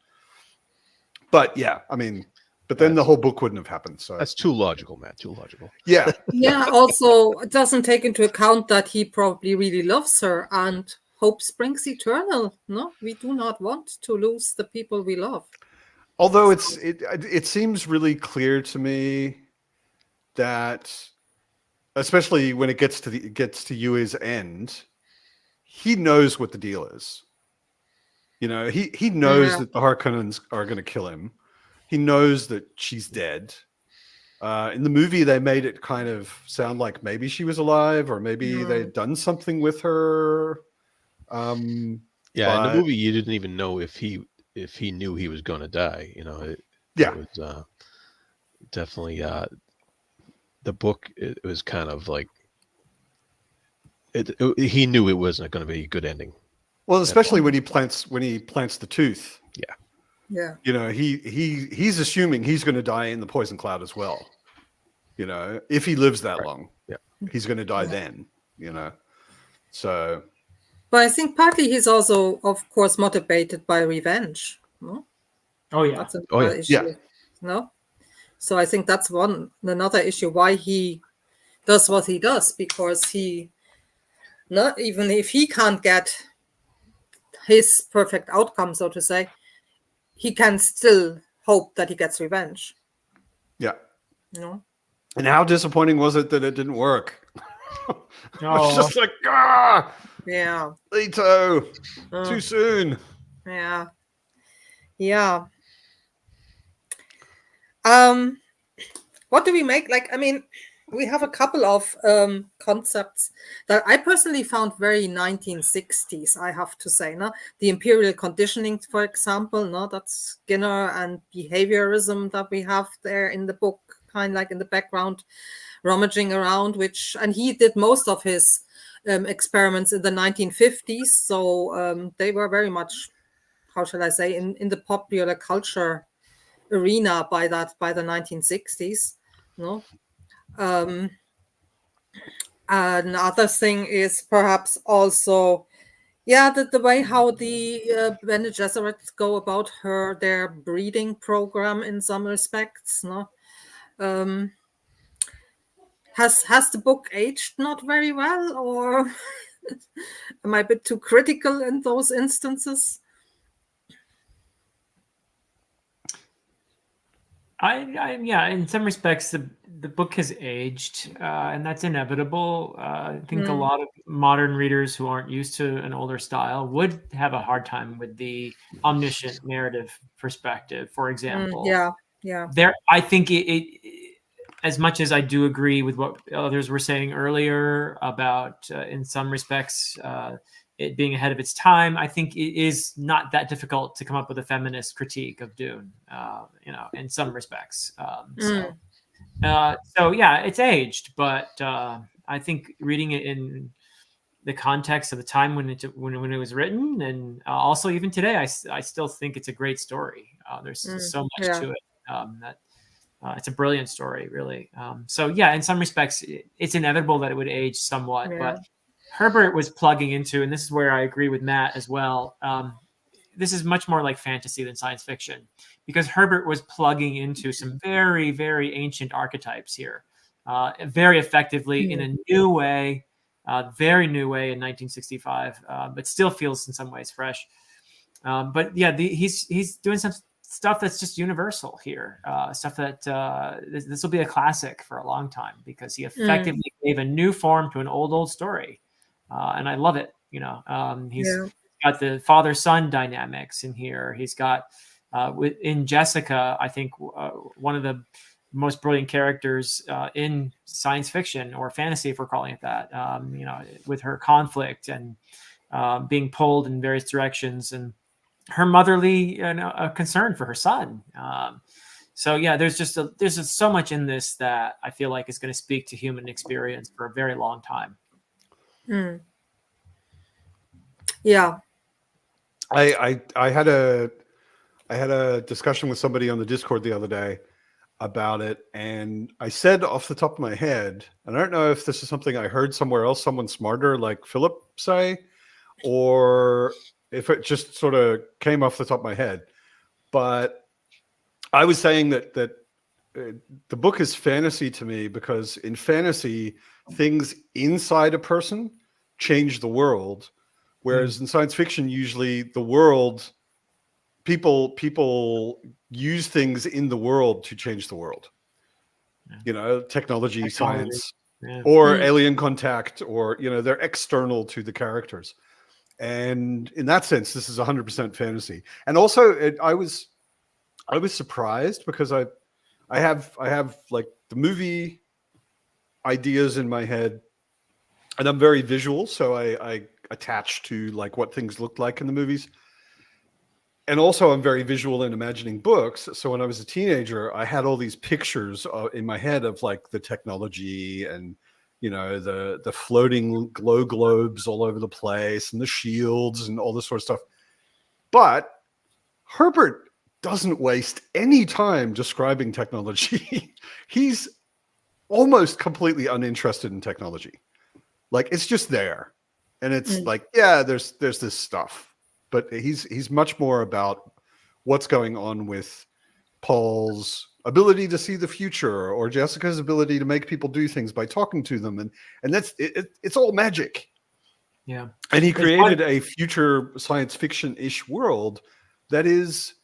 But yeah, I mean, But then the whole book wouldn't have happened. So that's too logical, Matt. Too logical. Yeah. Yeah. Also, it doesn't take into account that he probably really loves her, and hope springs eternal. No, we do not want to lose the people we love. Although it seems really clear to me that, especially when it gets to Yue's end, he knows what the deal is. You know, he knows that the Harkonnens are going to kill him. He knows that she's dead. In the movie, they made it kind of sound like maybe she was alive, or maybe they'd done something with her. In the movie, you didn't even know if he knew he was going to die. You know, it was definitely the book. It was kind of like he knew it wasn't going to be a good ending. Well, especially when he plants the tooth. Yeah. You know, he's assuming he's going to die in the poison cloud as well. You know, if he lives that long, he's going to die then. You know, so. But I think partly he's also, of course, motivated by revenge. No? Oh yeah. That's another issue. Yeah. No. So I think that's another issue why he does what he does, because he, not even if he can't get his perfect outcome, so to say, he can still hope that he gets revenge. Yeah. No. And how disappointing was it that it didn't work? I was just like, yeah, Leto, too soon. Yeah. What do we make? Like, I mean, we have a couple of concepts that I personally found very 1960s, I have to say. No? The imperial conditioning, for example, no? That's Skinner and behaviorism that we have there in the book, kind of like in the background, rummaging around, and he did most of his experiments in the 1950s. So they were very much, how shall I say, in the popular culture arena by the 1960s. No. Another thing is perhaps also, the way how the Bene Gesserits go about their breeding program in some respects. No, has the book aged not very well, or am I a bit too critical in those instances? In some respects, the book has aged, and that's inevitable. I think a lot of modern readers who aren't used to an older style would have a hard time with the omniscient narrative perspective, for example. I think it as much as I do agree with what others were saying earlier about, in some respects, it being ahead of its time, I think it is not that difficult to come up with a feminist critique of Dune, in some respects. So it's aged, but I think reading it in the context of the time when it was written, and also even today, I still think it's a great story. There's so much to it that it's a brilliant story, really. In some respects, it's inevitable that it would age somewhat, but Herbert was plugging into, and this is where I agree with Matt as well. This is much more like fantasy than science fiction, because Herbert was plugging into some very, very ancient archetypes here, very effectively in a new way, very new way in 1965, but still feels in some ways fresh. He's doing some stuff that's just universal here, stuff that this will be a classic for a long time, because he effectively gave a new form to an old story. And I love it. He's got the father-son dynamics in here. He's got in Jessica, I think one of the most brilliant characters in science fiction or fantasy, if we're calling it that. With her conflict and being pulled in various directions, and her motherly concern for her son. There's just so much in this that I feel like is going to speak to human experience for a very long time. Yeah. I had a discussion with somebody on the Discord the other day about it, and I said off the top of my head, and I don't know if this is something I heard somewhere else, someone smarter like Philip say, or if it just sort of came off the top of my head, but I was saying that the book is fantasy to me because in fantasy, things inside a person change the world, whereas in science fiction, usually the world, people use things in the world to change the world. You know, technology, science, or alien contact, or, you know, they're external to the characters. And in that sense, this is 100% fantasy. And also, I was surprised because I have like the movie ideas in my head, and I'm very visual, so I attach to like what things looked like in the movies. And also I'm very visual in imagining books. So when I was a teenager, I had all these pictures in my head of like the technology and, you know, the floating glow globes all over the place and the shields and all this sort of stuff. But Herbert doesn't waste any time describing technology. He's almost completely uninterested in technology. Like, it's just there. And it's like, yeah, there's this stuff. But he's much more about what's going on with Paul's ability to see the future, or Jessica's ability to make people do things by talking to them, and that's it's all magic. Yeah. And he created a future science fiction-ish world that is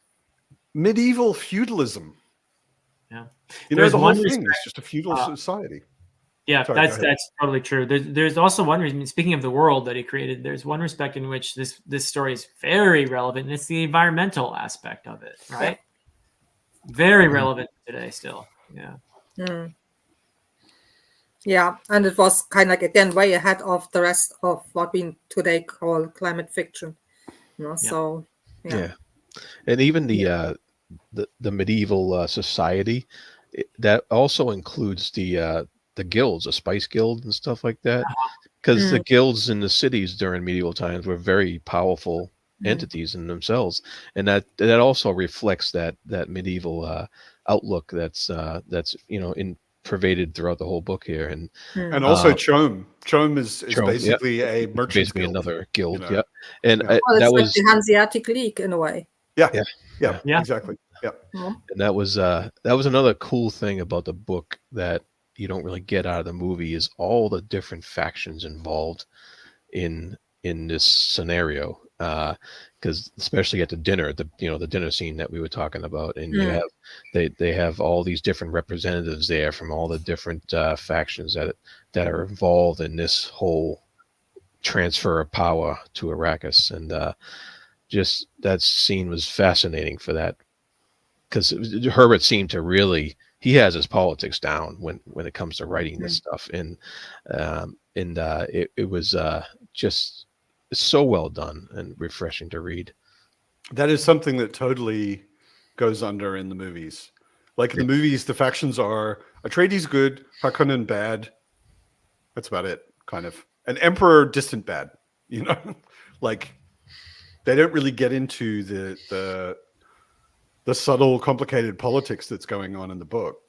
medieval feudalism. Yeah. You know, the whole thing is just a feudal society. Yeah, sorry, that's totally true. There's also one reason, speaking of the world that he created, there's one respect in which this story is very relevant, and it's the environmental aspect of it, right? Yeah. Very relevant today still. Yeah. Yeah, and it was kind of, again, way ahead of the rest of what we today call climate fiction. You know, so yeah. And even the medieval society, that also includes the guilds, the spice guild and stuff like that, because the guilds in the cities during medieval times were very powerful entities in themselves, and that also reflects that medieval outlook that's you know, pervaded throughout the whole book here. And also Chome is basically a merchant, basically guild, another guild, you know? And well, that like was the Hanseatic League in a way. Yeah, exactly. Yeah. And that was another cool thing about the book that you don't really get out of the movie, is all the different factions involved in this scenario. Because especially at the dinner, the dinner scene that we were talking about, and you have they have all these different representatives there from all the different factions that are involved in this whole transfer of power to Arrakis, and just that scene was fascinating for that, because Herbert seemed to really, he has his politics down when it comes to writing this stuff, and it was just so well done and refreshing to read. That is something that totally goes under in the movies. Like in the movies, the factions are Atreides good, Harkonnen bad. That's about it, kind of. An Emperor distant bad, you know? Like, they don't really get into the subtle, complicated politics that's going on in the book.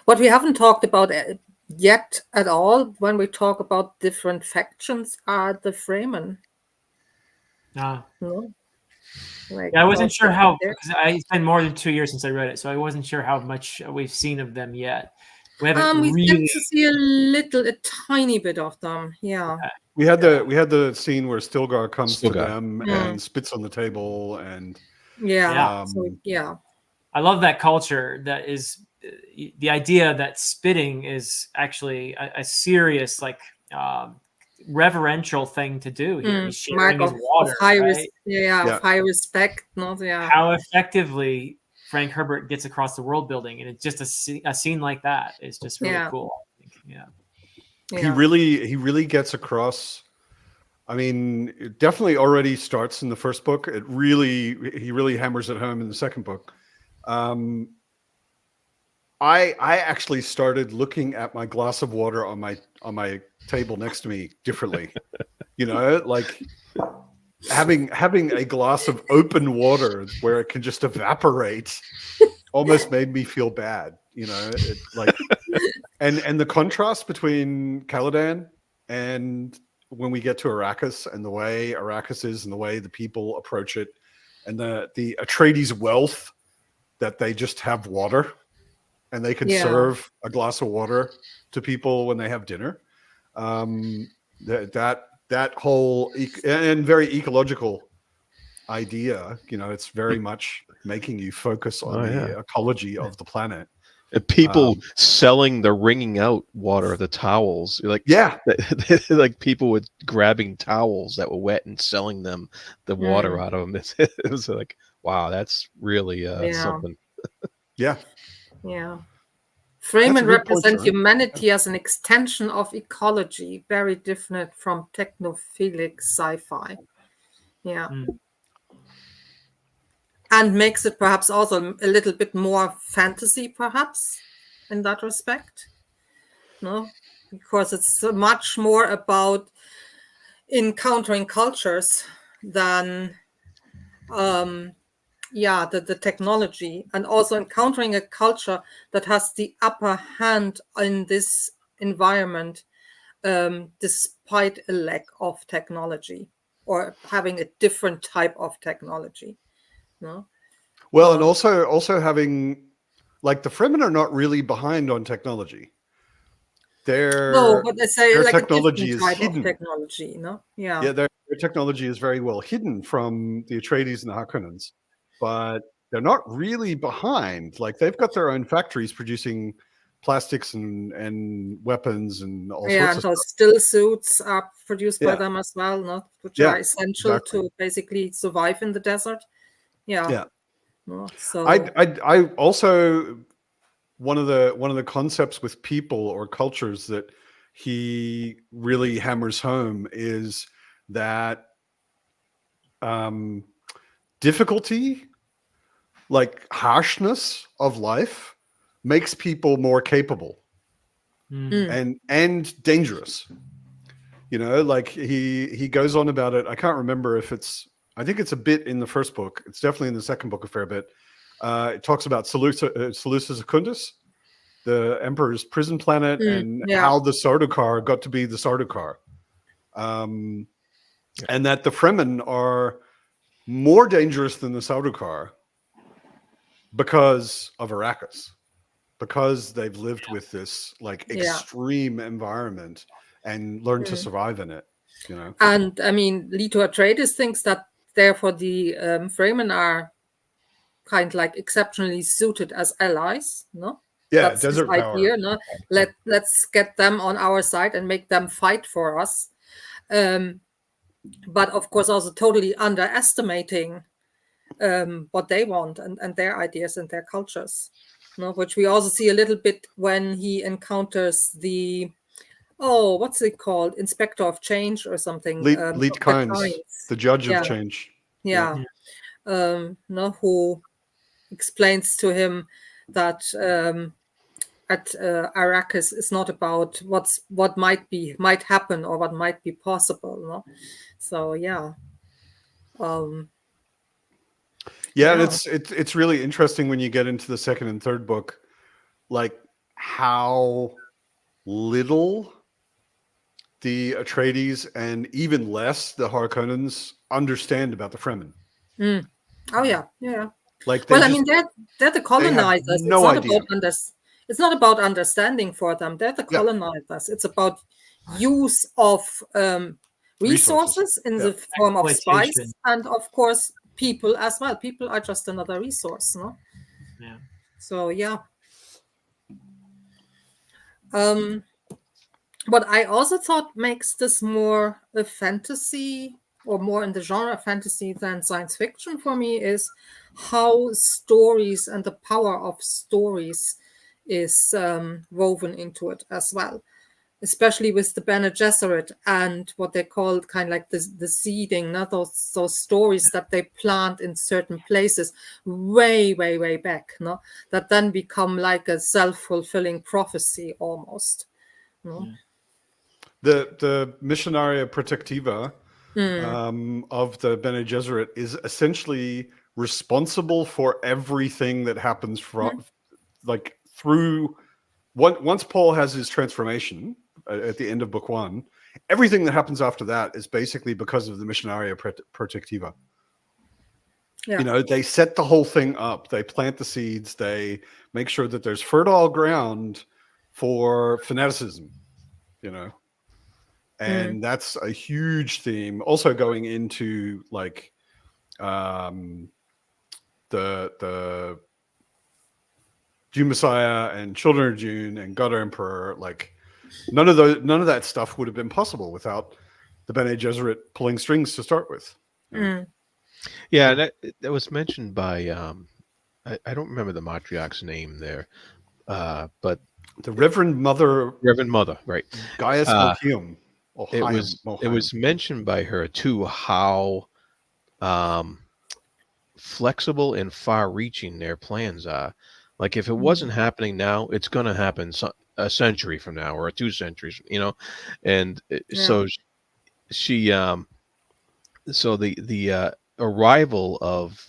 What we haven't talked about yet at all when we talk about different factions are the Fremen. No. Like, I wasn't sure how, because it's been more than 2 years since I read it, so I wasn't sure how much we've seen of them yet. We haven't we really get to see a tiny bit of them. Yeah. Okay. We had the scene where Stilgar comes to them and spits on the table, and I love that culture. That is the idea that spitting is actually a serious, like, reverential thing to do here. He's sharing his water, of high respect. How effectively Frank Herbert gets across the world building, and it's just a scene like that is just really cool. I think. He really gets across. I mean, it definitely already starts in the first book. He really hammers it home in the second book. I actually started looking at my glass of water on my table next to me differently. You know, like having a glass of open water where it can just evaporate almost made me feel bad. You know, and the contrast between Caladan and when we get to Arrakis, and the way Arrakis is and the way the people approach it, and the Atreides wealth that they just have water, and they can serve a glass of water to people when they have dinner. That whole and very ecological idea, it's very much making you focus on the ecology of the planet. People selling the wringing out water of the towels, like like people with grabbing towels that were wet and selling them the water out of them. It was like, wow, that's really something. Yeah. Freeman represents humanity as an extension of ecology, very different from technophilic sci-fi. And makes it perhaps also a little bit more fantasy, perhaps, in that respect. No, because it's much more about encountering cultures than the technology, and also encountering a culture that has the upper hand in this environment, despite a lack of technology or having a different type of technology. No. Well, and also having, like, the Fremen are not really behind on technology. No, but they say their like technology a different type is hidden. of technology, no? Yeah, their technology is very well hidden from the Atreides and the Harkonnens, but they're not really behind. Like, they've got their own factories producing plastics and weapons and all sorts of and stuff. those still suits are produced by them as well, no? Which are essential to basically survive in the desert. Yeah. No, so I also, one of the concepts with people or cultures that he really hammers home is that difficulty, like harshness of life, makes people more capable and dangerous. Like he goes on about it. I can't remember if I think it's a bit in the first book. It's definitely in the second book a fair bit. It talks about Seleucus Secundus, the Emperor's prison planet, and how the Sardaukar got to be the Sardaukar. And that the Fremen are more dangerous than the Sardaukar because of Arrakis, because they've lived with this like extreme environment and learned to survive in it. And I mean, Leto Atreides thinks that therefore the Fremen are kind of like exceptionally suited as allies, no? Yeah, that's desert his power. idea, no? Let's get them on our side and make them fight for us. But of course, also totally underestimating what they want and their ideas and their cultures, no? Which we also see a little bit when he encounters the what's it called? Inspector of Change or something. Leet Kynes, the judge of change. Who explains to him that at Arrakis is not about what might happen or what might be possible. No? So it's really interesting when you get into the second and third book, like how little the Atreides and even less the Harkonnens understand about the Fremen. Oh yeah. Like, I mean, they're the colonizers. No idea. It's not about understanding for them. They're the colonizers. It's about use of resources in the form of spice, and of course people as well. People are just another resource, no? Yeah. So what I also thought makes this more a fantasy, or more in the genre of fantasy than science fiction for me, is how stories and the power of stories is woven into it as well, especially with the Bene Gesserit and what they call kind of like the seeding, not those stories that they plant in certain places way back, no, that then become like a self-fulfilling prophecy almost. No? The Missionaria Protectiva of the Bene Gesserit is essentially responsible for everything that happens from through once Paul has his transformation at the end of book 1, everything that happens after that is basically because of the Missionaria Protectiva. Yeah. You know, they set the whole thing up. They plant the seeds. They make sure that there's fertile ground for fanaticism, you know. And that's a huge theme. Also going into like the Dune Messiah and Children of Dune and God Emperor, like none of that stuff would have been possible without the Bene Gesserit pulling strings to start with. Yeah, that was mentioned by I don't remember the matriarch's name there, but the Reverend Mother, right? Gaius Mohiam. It was mentioned by her too how flexible and far-reaching their plans are. Like if it wasn't happening now, it's going to happen a century from now or 2 centuries, you know. And so she so the arrival of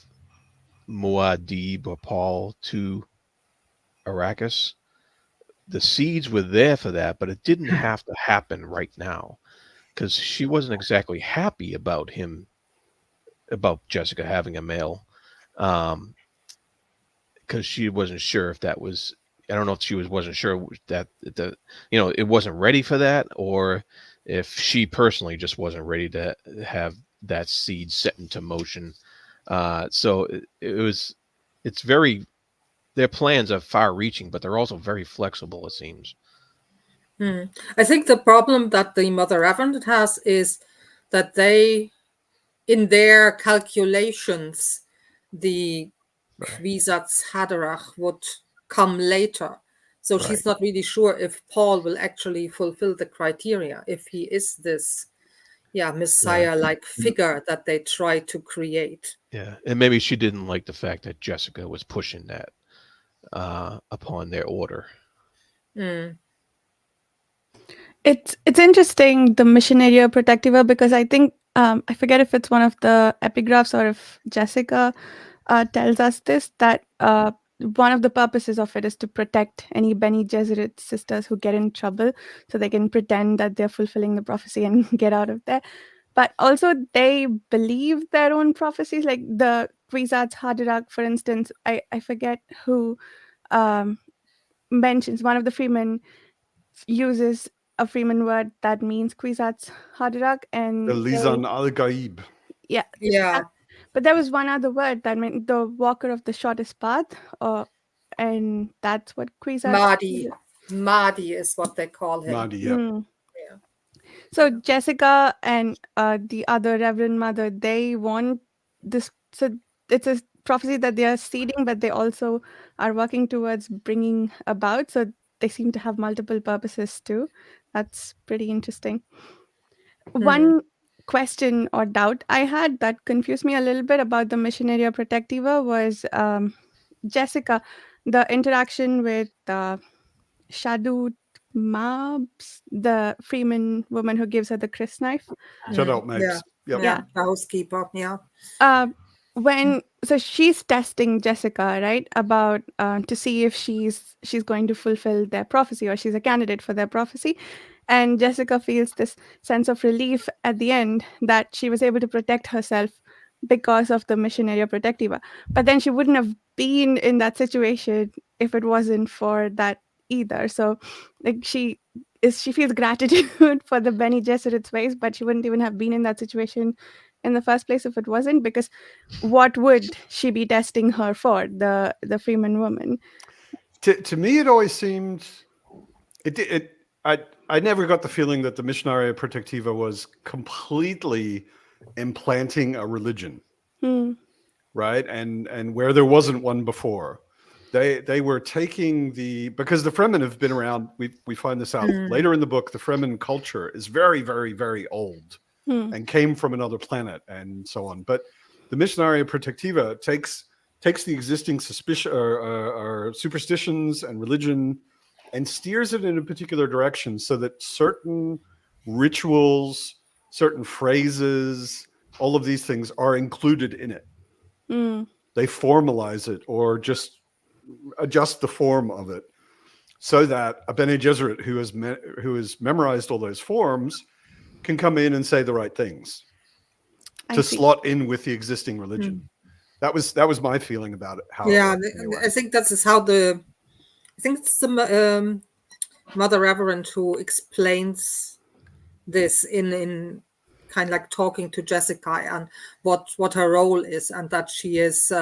Muad'Dib or Paul to Arrakis, the seeds were there for that, but it didn't have to happen right now because she wasn't exactly happy about Jessica having a male, because she wasn't sure if that was. I don't know if she wasn't sure that it wasn't ready for that, or if she personally just wasn't ready to have that seed set into motion. So it's very. Their plans are far-reaching, but they're also very flexible, it seems. I think the problem that the Mother Reverend has is that they, in their calculations, the Kwisatz Haderach would come later. So she's not really sure if Paul will actually fulfill the criteria, if he is this Messiah-like figure that they try to create. Yeah, and maybe she didn't like the fact that Jessica was pushing that upon their order. It's interesting, the Missionaria Protectiva, because I think I forget if it's one of the epigraphs or if Jessica tells us this, that one of the purposes of it is to protect any Bene Gesserit sisters who get in trouble, so they can pretend that they're fulfilling the prophecy and get out of there. But also they believe their own prophecies, like the Kwisatz Haderach, for instance. I forget who mentions, one of the Freemen uses a Freeman word that means Kwisatz Haderach, and the Lisan al-Gaib. Yeah. But there was one other word that meant the walker of the shortest path, and that's what Kwisatz. Mahdi is what they call him. Mahdi, yeah. So Jessica and the other Reverend Mother, they want this. So it's a prophecy that they are seeding, but they also are working towards bringing about. So they seem to have multiple purposes too. That's pretty interesting. One question or doubt I had that confused me a little bit about the Missionaria Protectiva was Jessica, the interaction with Shadu Mabs, the Freeman woman who gives her the Chris knife. Shadow Mabs. Yeah, the housekeeper. So she's testing Jessica, right, about to see if she's going to fulfill their prophecy or she's a candidate for their prophecy. And Jessica feels this sense of relief at the end that she was able to protect herself because of the Missionaria Protectiva. But then she wouldn't have been in that situation if it wasn't for that either. So like she feels gratitude for the Bene Gesserit's ways, but she wouldn't even have been in that situation in the first place if it wasn't, because what would she be testing her for, the Freeman woman? To me, it always seemed I never got the feeling that the Missionaria Protectiva was completely implanting a religion, right? And where there wasn't one before, they were taking because the Fremen have been around. We find this out later in the book. The Fremen culture is very, very, very old and came from another planet and so on. But the Missionaria Protectiva takes the existing suspicion or superstitions and religion and steers it in a particular direction so that certain rituals, certain phrases, all of these things are included in it. They formalize it or just adjust the form of it so that a Bene Gesserit who has memorized all those forms can come in and say the right things to slot in with the existing religion. That was my feeling about it. How Yeah, it worked anyway. I think that's how I think it's the Mother Reverend who explains this in kind of like talking to Jessica and what her role is, and that she is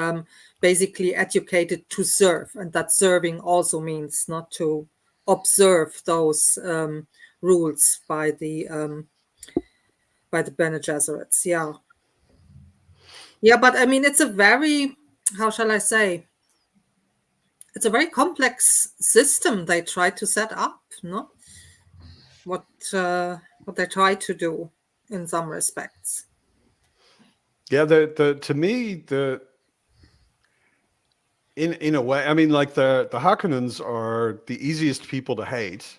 basically educated to serve, and that serving also means not to observe those rules by the Bene Gesserits. Yeah, but I mean, it's a very, how shall I say, it's a very complex system they try to set up, no? What they try to do in some respects. Yeah, to me, in a way, I mean, like the Harkonnens are the easiest people to hate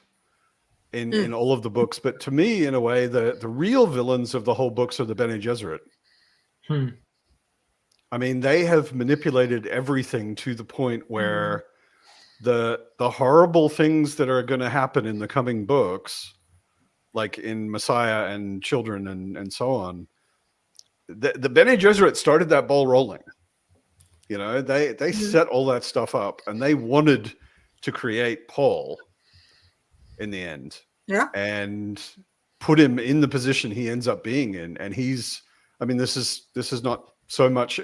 in all of the books, but to me, in a way, the real villains of the whole books are the Bene Gesserit. I mean, they have manipulated everything to the point where the horrible things that are going to happen in the coming books, like in Messiah and Children and so on, the Bene Gesserit started that ball rolling. You know, they set all that stuff up, and they wanted to create Paul in the end, and put him in the position he ends up being in. And he's, I mean, this is not so much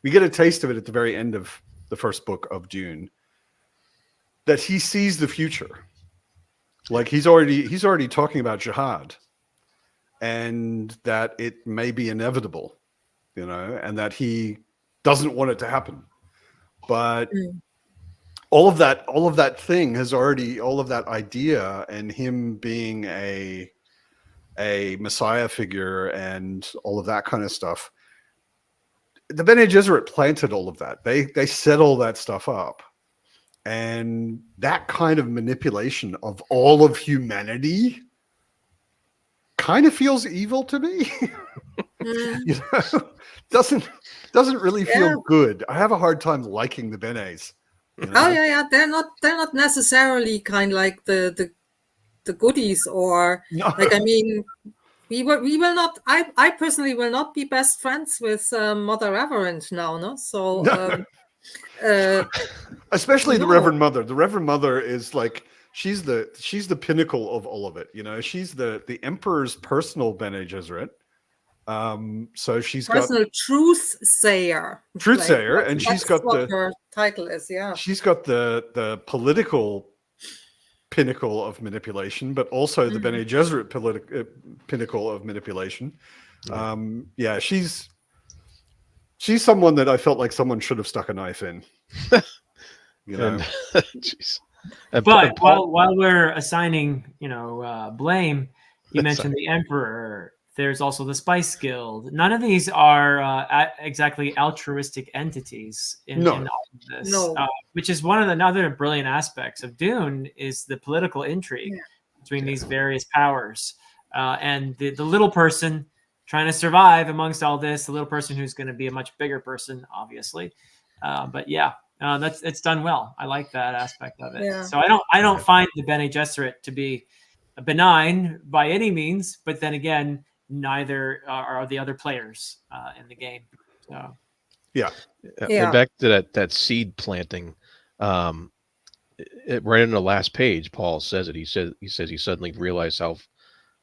we get a taste of it at the very end of the first book of Dune, that he sees the future. Like he's already talking about jihad, and that it may be inevitable, you know, and that he doesn't want it to happen. But all of that thing has already, all of that idea and him being a Messiah figure and all of that kind of stuff, the Bene Gesserit planted all of that. They set all that stuff up. And that kind of manipulation of all of humanity kind of feels evil to me. You know, doesn't really feel good. I have a hard time liking the Benes. You know? Oh yeah, they're not necessarily kind of like the goodies, or like, I mean, we will not. I personally will not be best friends with Mother Reverend now, no. So especially the Reverend Mother. The Reverend Mother is like, she's the pinnacle of all of it. You know, she's the Emperor's personal Bene Gesserit. So she's personal got truth sayer, and she's got what her title is. Yeah, she's got the political pinnacle of manipulation, but also the Bene Gesserit pinnacle of manipulation. Yeah, she's someone that I felt like someone should have stuck a knife in. You know, but while we're assigning, blame, you mentioned the Emperor. There's also the Spice Guild. None of these are exactly altruistic entities in all of this. No. Which is one of the other brilliant aspects of Dune, is the political intrigue between these various powers. And the little person trying to survive amongst all this, the little person who's going to be a much bigger person, obviously. But it's done well. I like that aspect of it. Yeah. So I don't find the Bene Gesserit to be benign by any means, but then again, neither are the other players in the game. So and back to that seed planting, right in the last page, Paul says it. He says he suddenly realized how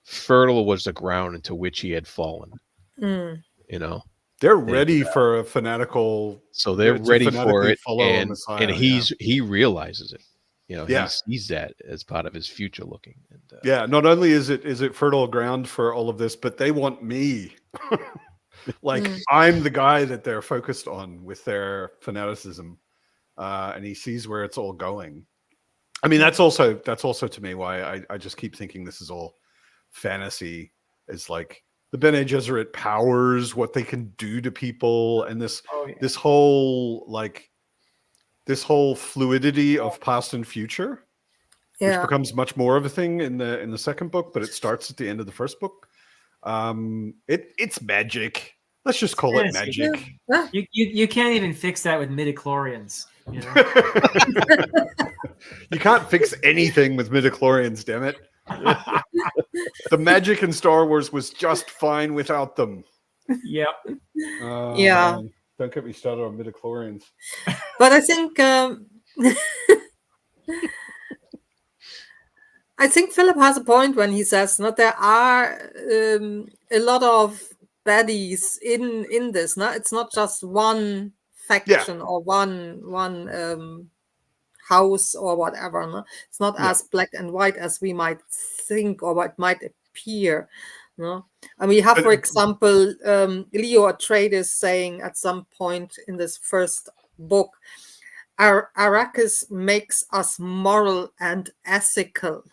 fertile was the ground into which he had fallen. You know, they're ready for a fanatical. So they're ready for it, and Messiah, he realizes it. You know, he sees that as part of his future looking. And, not only is it fertile ground for all of this, but they want me. Like I'm the guy that they're focused on with their fanaticism, and he sees where it's all going. I mean, that's also to me why I just keep thinking this is all fantasy. Is like the Bene Gesserit powers, what they can do to people, and this whole fluidity of past and future, which becomes much more of a thing in the second book, but it starts at the end of the first book. It's magic. Let's just call it magic. You can't even fix that with midichlorians. You know? You can't fix anything with midichlorians, damn it. The magic in Star Wars was just fine without them. Yep. Man. Don't get me started on midichlorians. But I think I think Philip has a point when he says that there are a lot of baddies in this. No? It's not just one faction or one house or whatever. No? It's not as black and white as we might think or what might appear. No? And we have, for example, Leo Atreides saying at some point in this first book, Arrakis makes us moral and ethical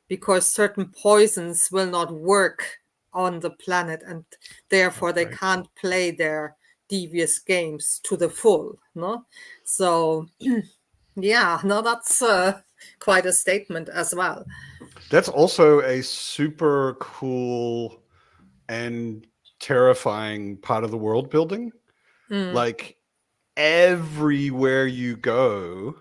because certain poisons will not work on the planet and therefore they can't play their devious games to the full. No, so yeah, no, that's quite a statement as well. That's also a super cool and terrifying part of the world building. Like everywhere you go,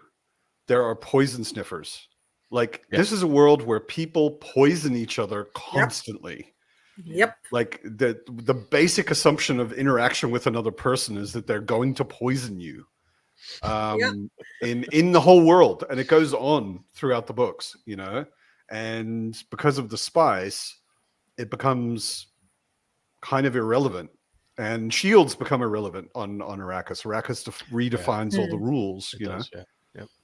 there are poison sniffers. Like this is a world where people poison each other constantly. Yep. Like the basic assumption of interaction with another person is that they're going to poison you. In the whole world, and it goes on throughout the books, you know. And because of the spice, it becomes kind of irrelevant. And shields become irrelevant on Arrakis. Arrakis redefines all the rules, you know.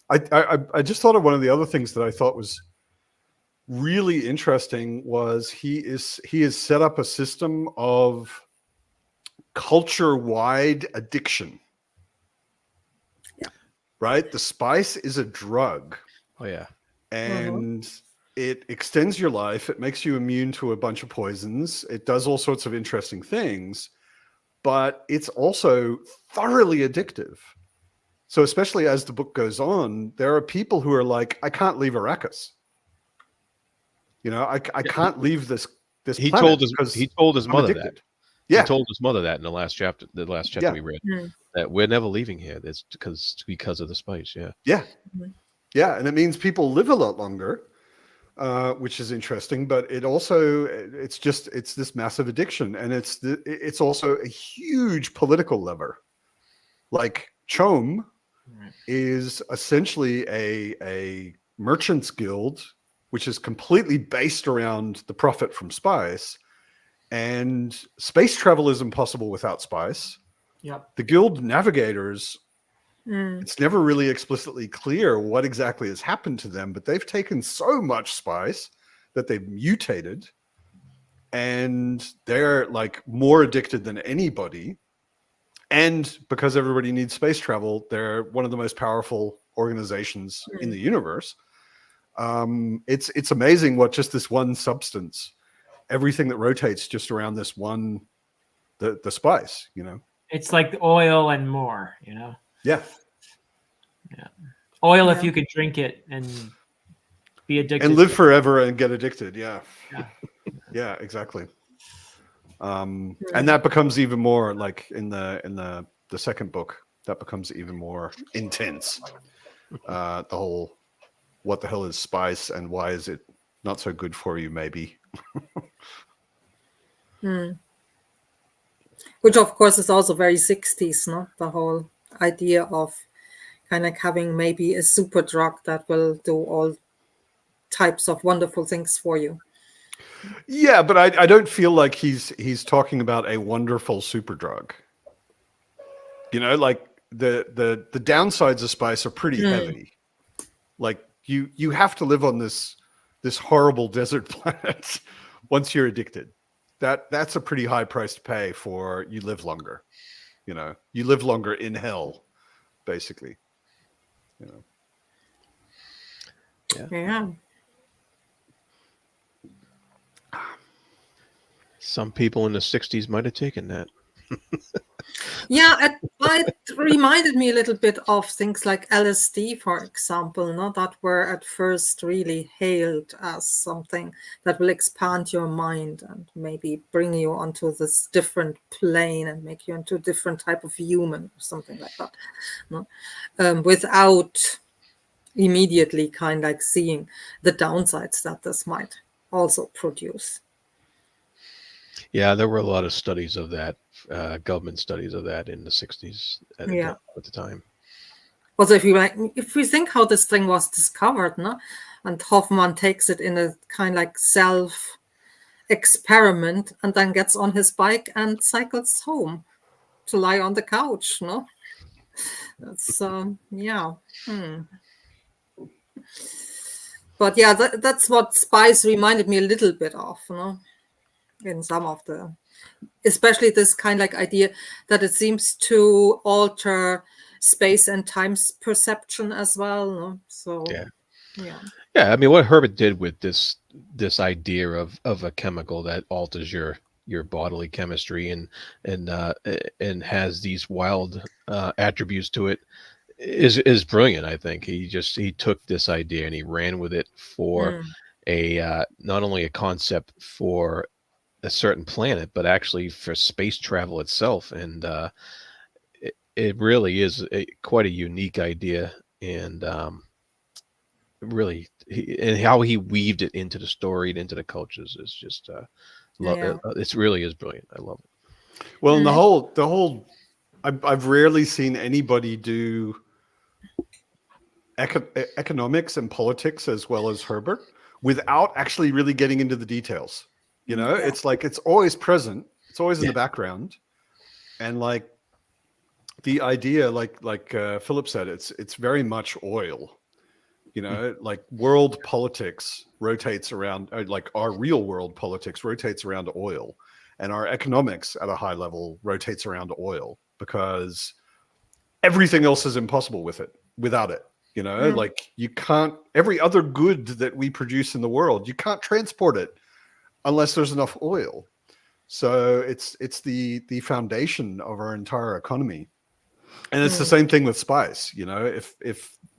I just thought of one of the other things that I thought was really interesting was he has set up a system of culture-wide addiction. Yeah. Right? The spice is a drug. Oh yeah. And it extends your life. It makes you immune to a bunch of poisons. It does all sorts of interesting things, but it's also thoroughly addictive. So especially as the book goes on, there are people who are like, I can't leave Arrakis. You know, I can't leave this He planet told his mother addicted. that. Yeah. He told his mother that in the last chapter we read, that we're never leaving here. That's because of the spice. Yeah. Yeah. Yeah. And it means people live a lot longer, which is interesting, but it's this massive addiction. And it's also a huge political lever. Like Chom is essentially a merchant's guild, which is completely based around the profit from spice. And space travel is impossible without spice. Yep. The guild navigators, it's never really explicitly clear what exactly has happened to them, but they've taken so much spice that they've mutated, and they're like more addicted than anybody. And because everybody needs space travel, they're one of the most powerful organizations in the universe. It's amazing what just this one substance, everything that rotates just around this one, the spice, you know. It's like the oil and more, you know. Yeah. Oil if you could drink it and be addicted and live forever and get addicted. Yeah. Exactly. And that becomes even more like in the second book, that becomes even more intense. The whole, what the hell is spice and why is it not so good for you, maybe? Which of course is also very 60s, no? The whole idea of kind of having maybe a super drug that will do all types of wonderful things for you. Yeah, but I don't feel like he's talking about a wonderful super drug. You know, like the downsides of spice are pretty heavy. Like you have to live on this horrible desert planet once you're addicted. That's a pretty high price to pay for you live longer. You know, you live longer in hell, basically. You know. Yeah. Some people in the 60s might have taken that. Yeah, it reminded me a little bit of things like LSD, for example, no? That were at first really hailed as something that will expand your mind and maybe bring you onto this different plane and make you into a different type of human or something like that, no? Without immediately kind of like seeing the downsides that this might also produce. Yeah, there were a lot of studies of that, government studies of that in the 60s at the time. Also, if we think how this thing was discovered, no? And Hoffman takes it in a kind of like self-experiment and then gets on his bike and cycles home to lie on the couch, no? That's, yeah. But yeah, that's what Spice reminded me a little bit of, no? In some of the, especially this kind of like idea that it seems to alter space and time's perception as well, no? So yeah. I mean, what Herbert did with this idea of a chemical that alters your bodily chemistry and has these wild attributes to it is brilliant. I think he took this idea and he ran with it for a not only a concept for a certain planet, but actually for space travel itself. And it really is quite a unique idea. And really, and how he weaved it into the story and into the cultures is just it really is brilliant. I love it. Well, and the whole I've rarely seen anybody do economics and politics as well as Herbert without actually really getting into the details. You know, it's like it's always present, it's always in the background, and like the idea, like Philip said, it's very much oil. You know, like world politics rotates around, like our real world politics rotates around oil, and our economics at a high level rotates around oil, because everything else is impossible without it. You know, like you can't, every other good that we produce in the world, you can't transport it unless there's enough oil. So it's the foundation of our entire economy. And it's the same thing with spice. You know, if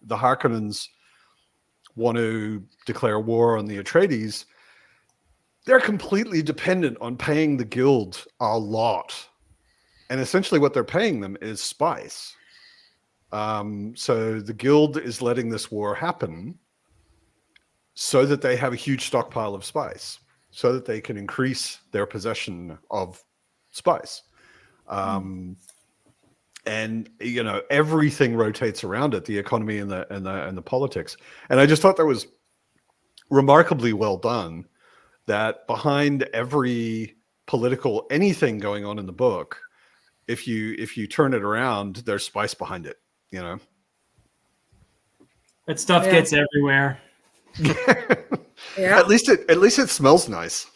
the Harkonnens want to declare war on the Atreides, they're completely dependent on paying the guild a lot. And essentially what they're paying them is spice. So the guild is letting this war happen so that they have a huge stockpile of spice, so that they can increase their possession of spice. And you know, everything rotates around it, the economy and the politics. And I just thought that was remarkably well done, that behind every political anything going on in the book, if you turn it around, there's spice behind it, you know. That stuff gets everywhere. At least it smells nice.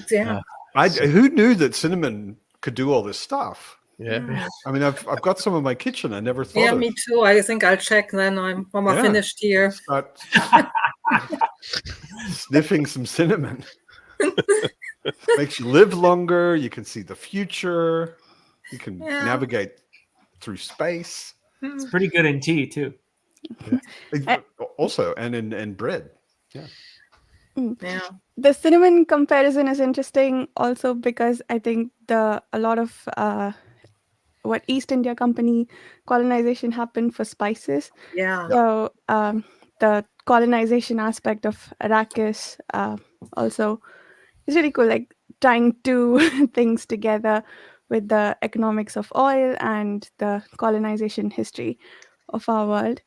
Who knew that cinnamon could do all this stuff? I mean, I've got some in my kitchen. I never thought. Me too. I think I'll check then. I'm finished here. Start sniffing some cinnamon. Makes you live longer. You can see the future. You can navigate through space. It's pretty good in tea too. Also, and in bread. The cinnamon comparison is interesting also because I think a lot of what East India Company colonization happened for spices. So the colonization aspect of Arrakis also is really cool, like tying two things together with the economics of oil and the colonization history of our world.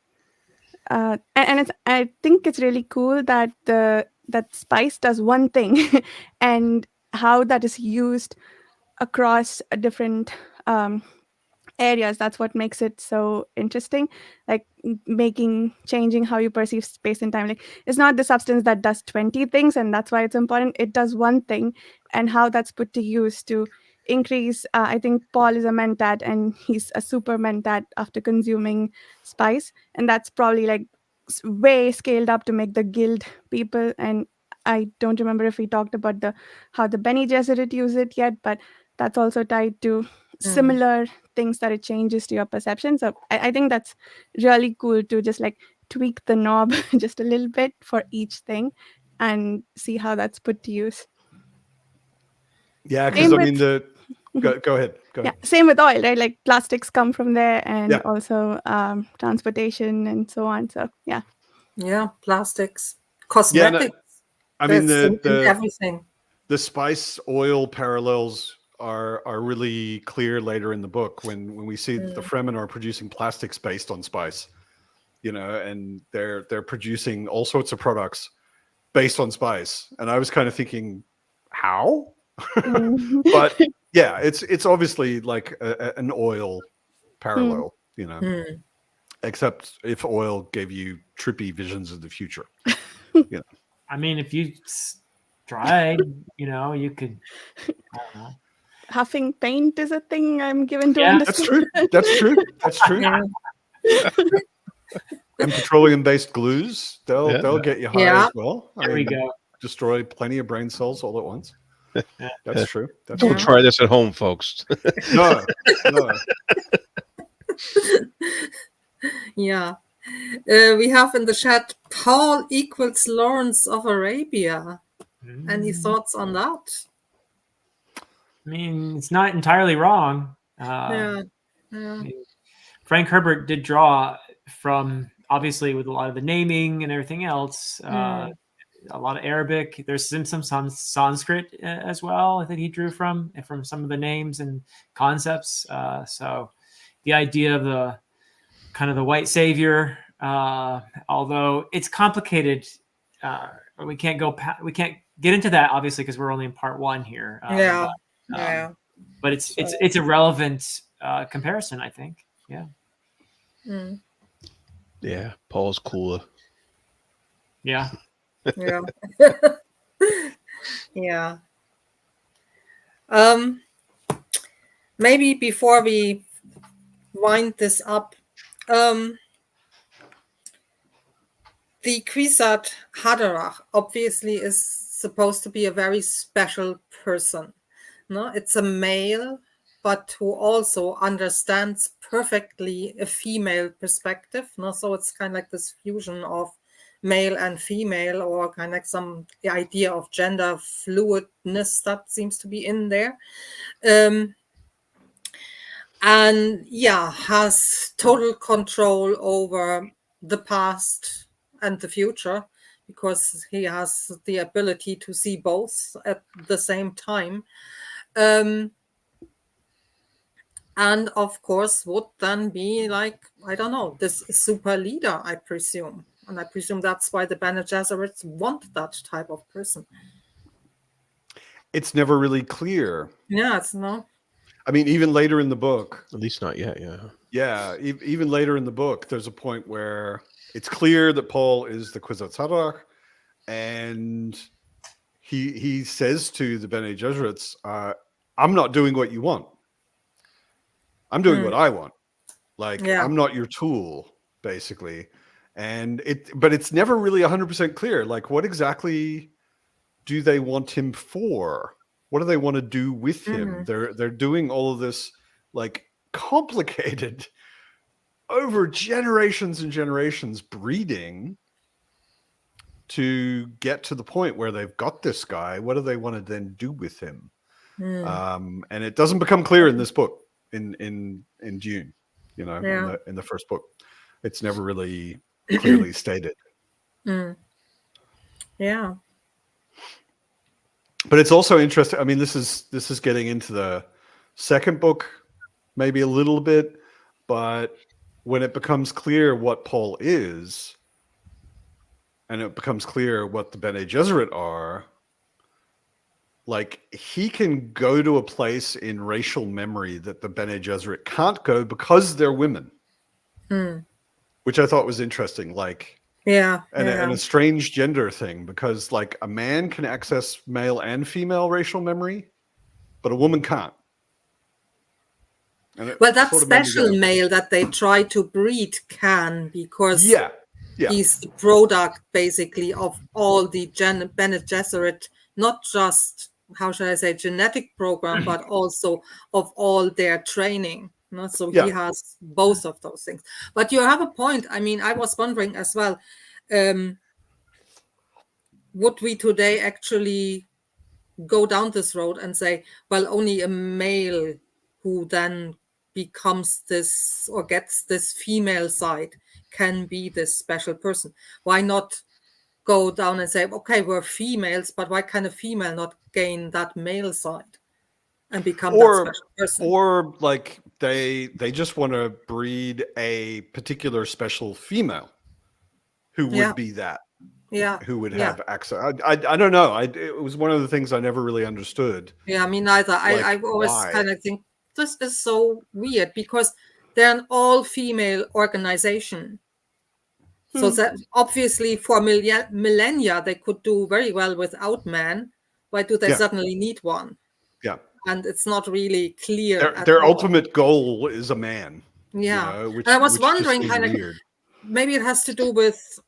And I think it's really cool that that spice does one thing and how that is used across different areas. That's what makes it so interesting, like changing how you perceive space and time. Like, it's not the substance that does 20 things and that's why it's important. It does one thing, and how that's put to use to increase. I think Paul is a mentat and he's a super mentat after consuming spice, and that's probably like way scaled up to make the guild people. And I don't remember if we talked about how the Bene Gesserit use it yet, but that's also tied to similar things that it changes to your perception. So I think that's really cool to just like tweak the knob just a little bit for each thing and see how that's put to use. Yeah, because I mean go ahead. Yeah, same with oil, right? Like plastics come from there, and also transportation and so on. So plastics, cosmetics. I mean everything. the spice oil parallels are really clear later in the book when we see that the Fremen are producing plastics based on spice, and they're producing all sorts of products based on spice. And I was kind of thinking, how? But yeah, it's obviously like an oil parallel, except if oil gave you trippy visions of the future. I mean, if you tried, you could. I don't know. Huffing paint is a thing I'm given to understand. That's true. And petroleum-based glues, they'll get you high as well. There we go. Destroy plenty of brain cells all at once. That's true. Don't try this at home, folks. No. Yeah. We have in the chat, Paul equals Lawrence of Arabia. Any thoughts on that? I mean, it's not entirely wrong. Frank Herbert did draw from, obviously, with a lot of the naming and everything else, a lot of Arabic. There's some Sanskrit as well that he drew from some of the names and concepts. So the idea of the kind of the white savior, although it's complicated, we can't get into that, obviously, because we're only in part 1 here. But it's a relevant comparison, I think. Yeah. Yeah, Paul's cooler. Yeah. Yeah. Maybe before we wind this up, the Kwisatz Haderach obviously is supposed to be a very special person. No, it's a male, but who also understands perfectly a female perspective. No, so it's kind of like this fusion of male and female, or kind of like the idea of gender fluidness that seems to be in there. And has total control over the past and the future, because he has the ability to see both at the same time. And of course would then be like, I don't know, this super leader, I presume. And I presume that's why the Bene Gesserits want that type of person. It's never really clear. Yeah, it's no. I mean, even later in the book. At least not yet, Yeah, even later in the book, there's a point where it's clear that Paul is the Kwisatz Haderach, and he says to the Bene Gesserits, I'm not doing what you want. I'm doing what I want. I'm not your tool, basically. But it's never really 100% clear. Like, what exactly do they want him for? What do they want to do with him? They're doing all of this like complicated, over generations and generations, breeding to get to the point where they've got this guy. What do they want to then do with him? And it doesn't become clear in this book, in Dune, in the first book. It's never really clearly stated. Yeah. But it's also interesting. I mean, this is getting into the second book, maybe a little bit, but when it becomes clear what Paul is, and it becomes clear what the Bene Gesserit are, like, he can go to a place in racial memory that the Bene Gesserit can't go because they're women, which I thought was interesting. Like, and a strange gender thing, because like a man can access male and female racial memory, but a woman can't. Well, that special male that they try to breed can, because he's the product basically of all the Bene Gesserit, not just, how should I say, genetic program, but also of all their training. So he has both of those things. But you have a point. I mean, I was wondering as well, would we today actually go down this road and say, well, only a male who then becomes this or gets this female side can be this special person? Why not go down and say, okay, we're females, but why can a female not gain that male side and become that special person? Or like they just want to breed a particular special female who would be that. Yeah. Who would have access. I don't know. It was one of the things I never really understood. Yeah, me neither. Like, I always why? kind of think this is so weird because they're an all-female organization. So that obviously for millennia, they could do very well without men. Why do they suddenly need one? Yeah. And it's not really clear. Their ultimate goal is a man. Yeah. You know, which, and I was which wondering, just kind of, weird. maybe it has to do with,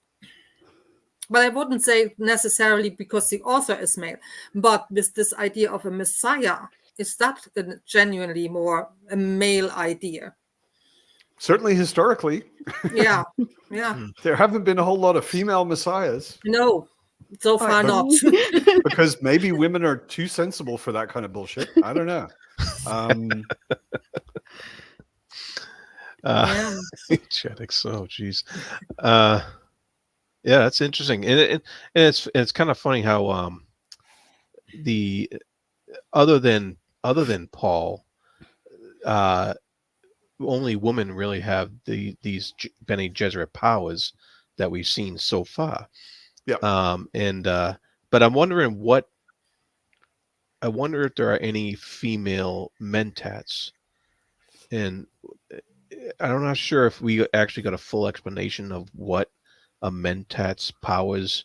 but I wouldn't say necessarily because the author is male, but with this idea of a messiah, is that genuinely more a male idea? Certainly historically. Yeah. There haven't been a whole lot of female messiahs. No, so far not. Because maybe women are too sensible for that kind of bullshit. I don't know. Genetics. Oh, geez. Yeah, that's interesting, and it's kind of funny how the other than Paul, only women really have these Bene Gesserit powers that we've seen so far. Yeah. But I'm wondering if there are any female mentats, and I'm not sure if we actually got a full explanation of what a mentat's powers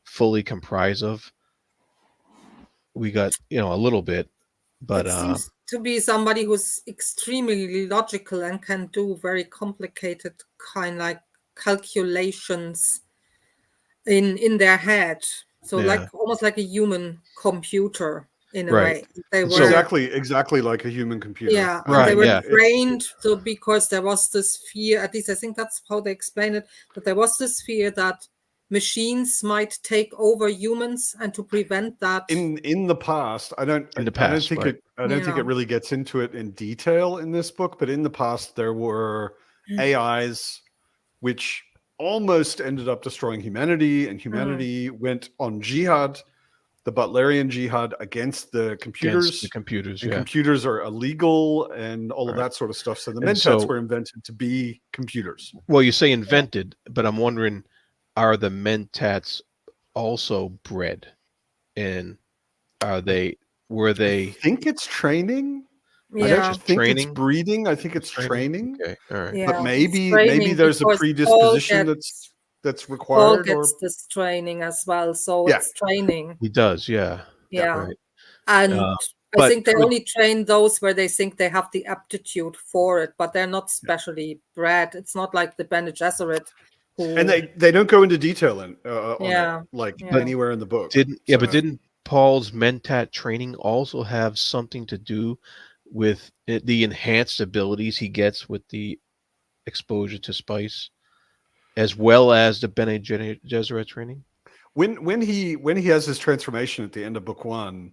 fully comprise of. We got, a little bit, but it seems to be somebody who's extremely logical and can do very complicated kind like calculations in their head. So like almost like a human computer in a way. They were exactly like a human computer. Yeah, and they were trained so because there was this fear, at least I think that's how they explain it, that there was this fear that machines might take over humans, and to prevent that in the past, I don't think it really gets into it in detail in this book, but in the past there were AIs which almost ended up destroying humanity, and humanity went on jihad, the Butlerian jihad against the computers. Computers are illegal and all of that sort of stuff. So the mentats were invented to be computers. Well, you say invented, but I'm wondering, are the mentats also bred? And were they? I think it's training. Yeah. I don't think it's breeding. I think it's training. Okay, all right. Yeah, but maybe there's a predisposition that's required. Paul gets this training as well, so it's training. He does, yeah. Right. And I think they only train those where they think they have the aptitude for it, but they're not specially bred. It's not like the Bene Gesserit. And they don't go into detail on it, anywhere in the book. But didn't Paul's mentat training also have something to do with the enhanced abilities he gets with the exposure to spice, as well as the Bene Gesserit training? When he has his transformation at the end of book one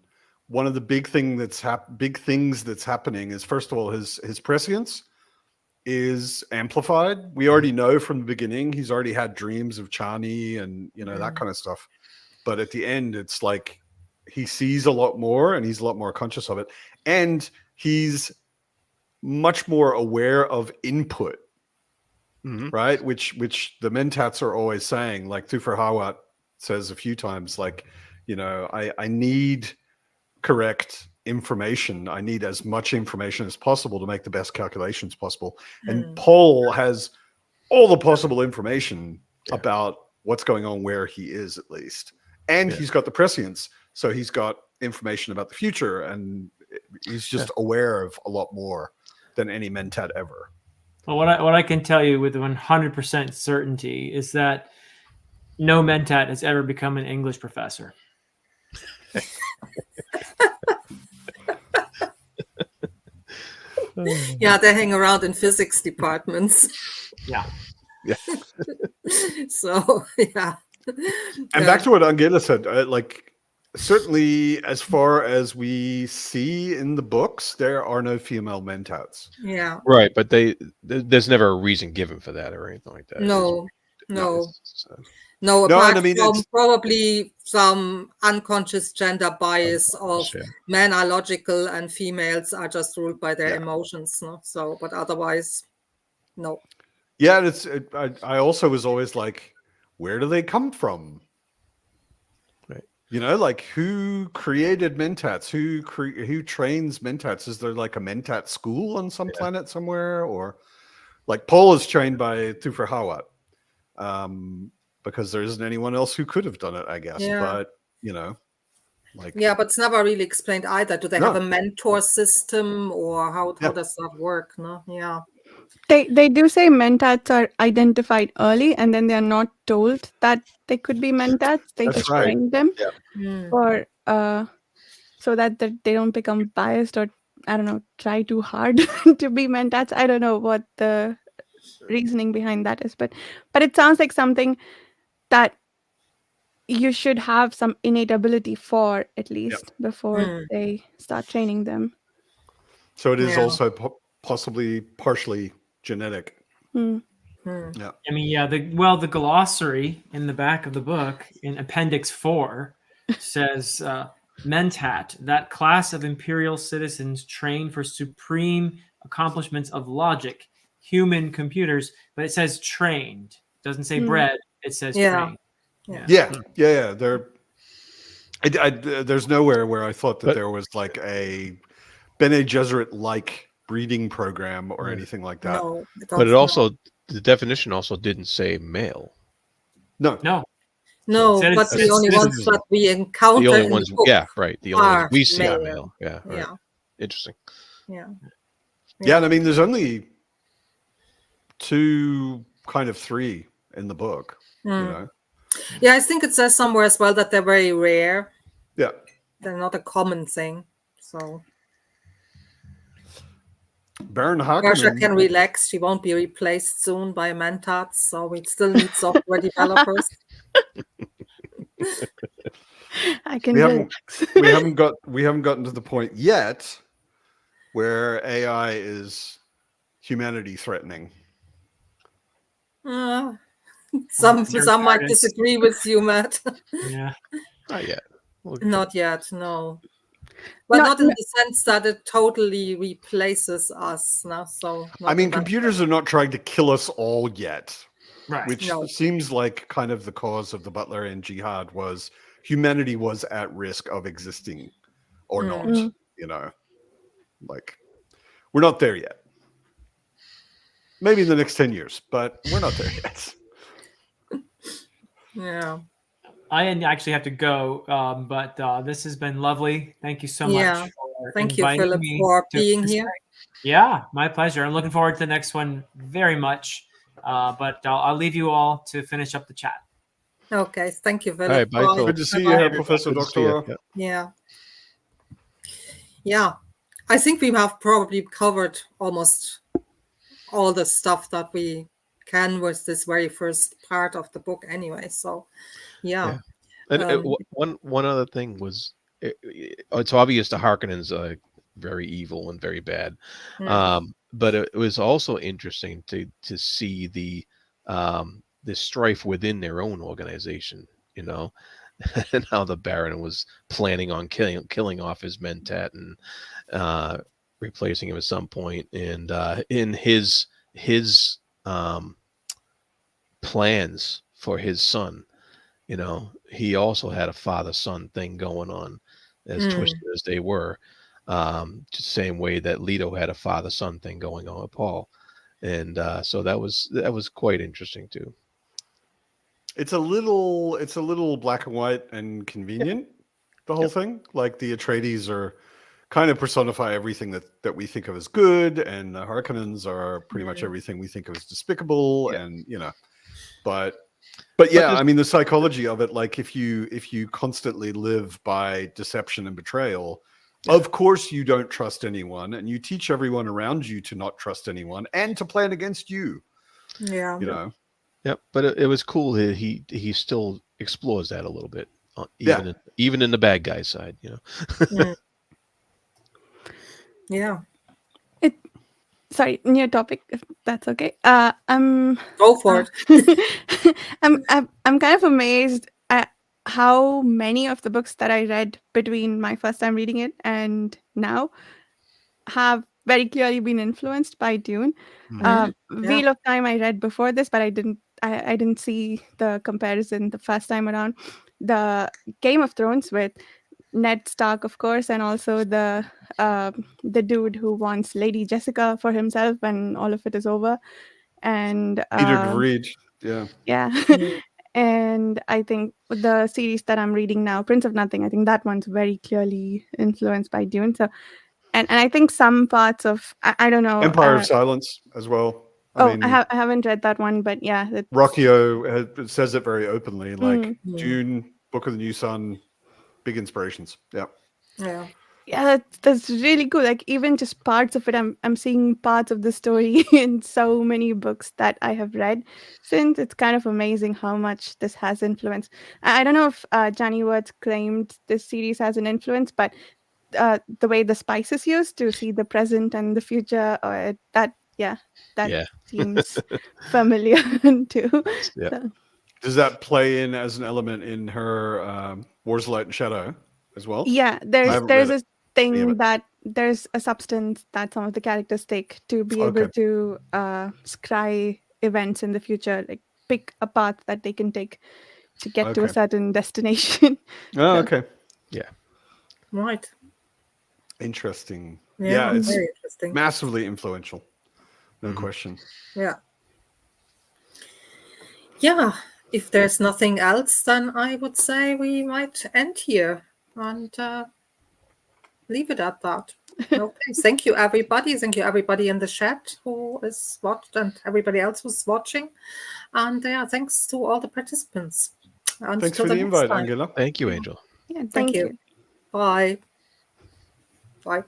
of the big things that's happening is, first of all, his prescience is amplified. We already know from the beginning he's already had dreams of Chani and that kind of stuff. But at the end, it's like he sees a lot more and he's a lot more conscious of it. And he's much more aware of input, right? Which the mentats are always saying, like Thufir Hawat says a few times, like, I need correct information. I need as much information as possible to make the best calculations possible. And Paul has all the possible information about what's going on where he is, at least. And he's got the prescience. So he's got information about the future, and he's just aware of a lot more than any mentat ever. Well, what I can tell you with 100% certainty is that no mentat has ever become an English professor. Yeah, they hang around in physics departments. Yeah. So, yeah. And back to what Angela said, certainly as far as we see in the books, there are no female mentats. Yeah. Right, but there's never a reason given for that or anything like that. No. No, No, apart and I mean, from it's probably some unconscious gender bias of Yeah. men are logical and females are just ruled by their Yeah. emotions. No? So, but otherwise, no. yeah. And I also was always like, where do they come from? Right. You know, like who created mentats? Who trains mentats? Is there like a mentat school on some planet somewhere, or like Paul is trained by Thufir Hawat, because there isn't anyone else who could have done it, I guess. Yeah. But you know, like Yeah, but it's never really explained either. Do they have No. a mentor system, or how Yeah. does that work? No, yeah. They do say mentats are identified early, and then they are not told that they could be mentats. They That's just right. train them Yeah. Hmm. for so that they don't become biased, or I don't know, try too hard to be mentats. I don't know what the reasoning behind that is, but it sounds like something that you should have some innate ability for, at least before Hmm. they start training them. So it is Yeah. also possibly partially genetic. Hmm. Hmm. Yeah. I mean, yeah, the glossary in the back of the book in Appendix 4 says Mentat, that class of imperial citizens trained for supreme accomplishments of logic, human computers, but it says trained. It doesn't say Hmm. bred, it says Yeah. trained. Yeah. There's nowhere where I thought that But- there was like a Bene Gesserit like breeding program or Right. anything like that. No, But it don't- also, the definition also didn't say male. No. no, Said but it's- the it's only ones citizens. that we encounter The only in ones, the book yeah, right. The only ones are we see are male. male. Yeah, right. Yeah, Interesting. yeah, Yeah, and I mean, there's only 2, kind of 3 in the book. You Hmm. know. Yeah, I think it says somewhere as well that they're very rare. Yeah. They're not a common thing. So Baron Varsha Harkonnen. can relax. She won't be replaced soon by mentats. So we still need software developers. I can We haven't relax. we haven't gotten to the point yet where AI is humanity threatening. Some That's your might hardest. disagree with you, Matt. Yeah. Not yet. Not yet, no. But Not- not in the sense that it totally replaces us. No, so I mean, computers are not trying to kill us all yet, Right. which No. seems like kind of the cause of the Butlerian Jihad was humanity was at risk of existing or not, Mm. you know, like we're not there yet. Maybe in the next 10 years, but we're not there yet. Yeah. I actually have to go, but this has been lovely. Thank you so Yeah. much for Thank you, inviting Philip, me for to being participate. here. Yeah, my pleasure. I'm looking forward to the next one very much. But I'll leave you all to finish up the chat. Okay. Thank you, All right, Philip. bye, Phil. Good to see you Bye-bye. here, Professor Good to see you. Doctor. Yeah. Yeah. I think we have probably covered almost all the stuff that we can with this very first part of the book anyway. So, yeah. And one other thing was, it's obvious the Harkonnens are very evil and very bad, but it was also interesting to see the strife within their own organization, you know, and how the Baron was planning on killing off his mentat and replacing him at some point, and in his plans for his son. You know, he also had a father-son thing going on, as twisted as they were. Just the same way that Leto had a father-son thing going on with Paul, and so that was quite interesting too. It's a little black and white and convenient. The whole thing, like the Atreides are kind of personify everything that we think of as good, and the Harkonnens are pretty much everything we think of as despicable, and you know, but yeah, I mean, the psychology of it, like if you constantly live by deception and betrayal, of course you don't trust anyone, and you teach everyone around you to not trust anyone and to plan against you. Yeah. You know. Yep, but it was cool that he still explores that a little bit, even in the bad guy side, you know. Yeah. sorry, new topic, if that's okay. Go for it. I'm kind of amazed at how many of the books that I read between my first time reading it and now have very clearly been influenced by Dune. Yeah. Wheel of Time I read before this, but I didn't see the comparison the first time around. The Game of Thrones with Ned Stark, of course, and also the dude who wants Lady Jessica for himself when all of it is over. And Peter Reed. Yeah. yeah. And I think the series that I'm reading now, Prince of Nothing, I think that one's very clearly influenced by Dune. So, and I think some parts of I don't know. Empire of Silence as well. I haven't read that one, but yeah, Rockio says it very openly. Like Dune, Book of the New Sun, big inspirations. Yeah. Yeah. Yeah, that's really cool. Like even just parts of it, I'm seeing parts of the story in so many books that I have read since. It's kind of amazing how much this has influenced. I don't know if Johnny Words claimed this series has an influence, but the way the spice is used to see the present and the future, that seems familiar too. Yeah. So. Does that play in as an element in her Wars of Light and Shadow as well? Yeah, there's a thing that there's a substance that some of the characters take to be able to scry events in the future, like pick a path that they can take to get to a certain destination. Oh, okay. Yeah. Right. Interesting. Yeah, It's very interesting. massively influential. No question. Yeah. Yeah. If there's nothing else, then I would say we might end here and leave it at that. Okay. Thank you, everybody. Thank you, everybody in the chat who is watched and everybody else who's watching. And thanks to all the participants. And thanks for the invite, Angela. Thank you, Angel. Yeah, thank you. Bye. Bye.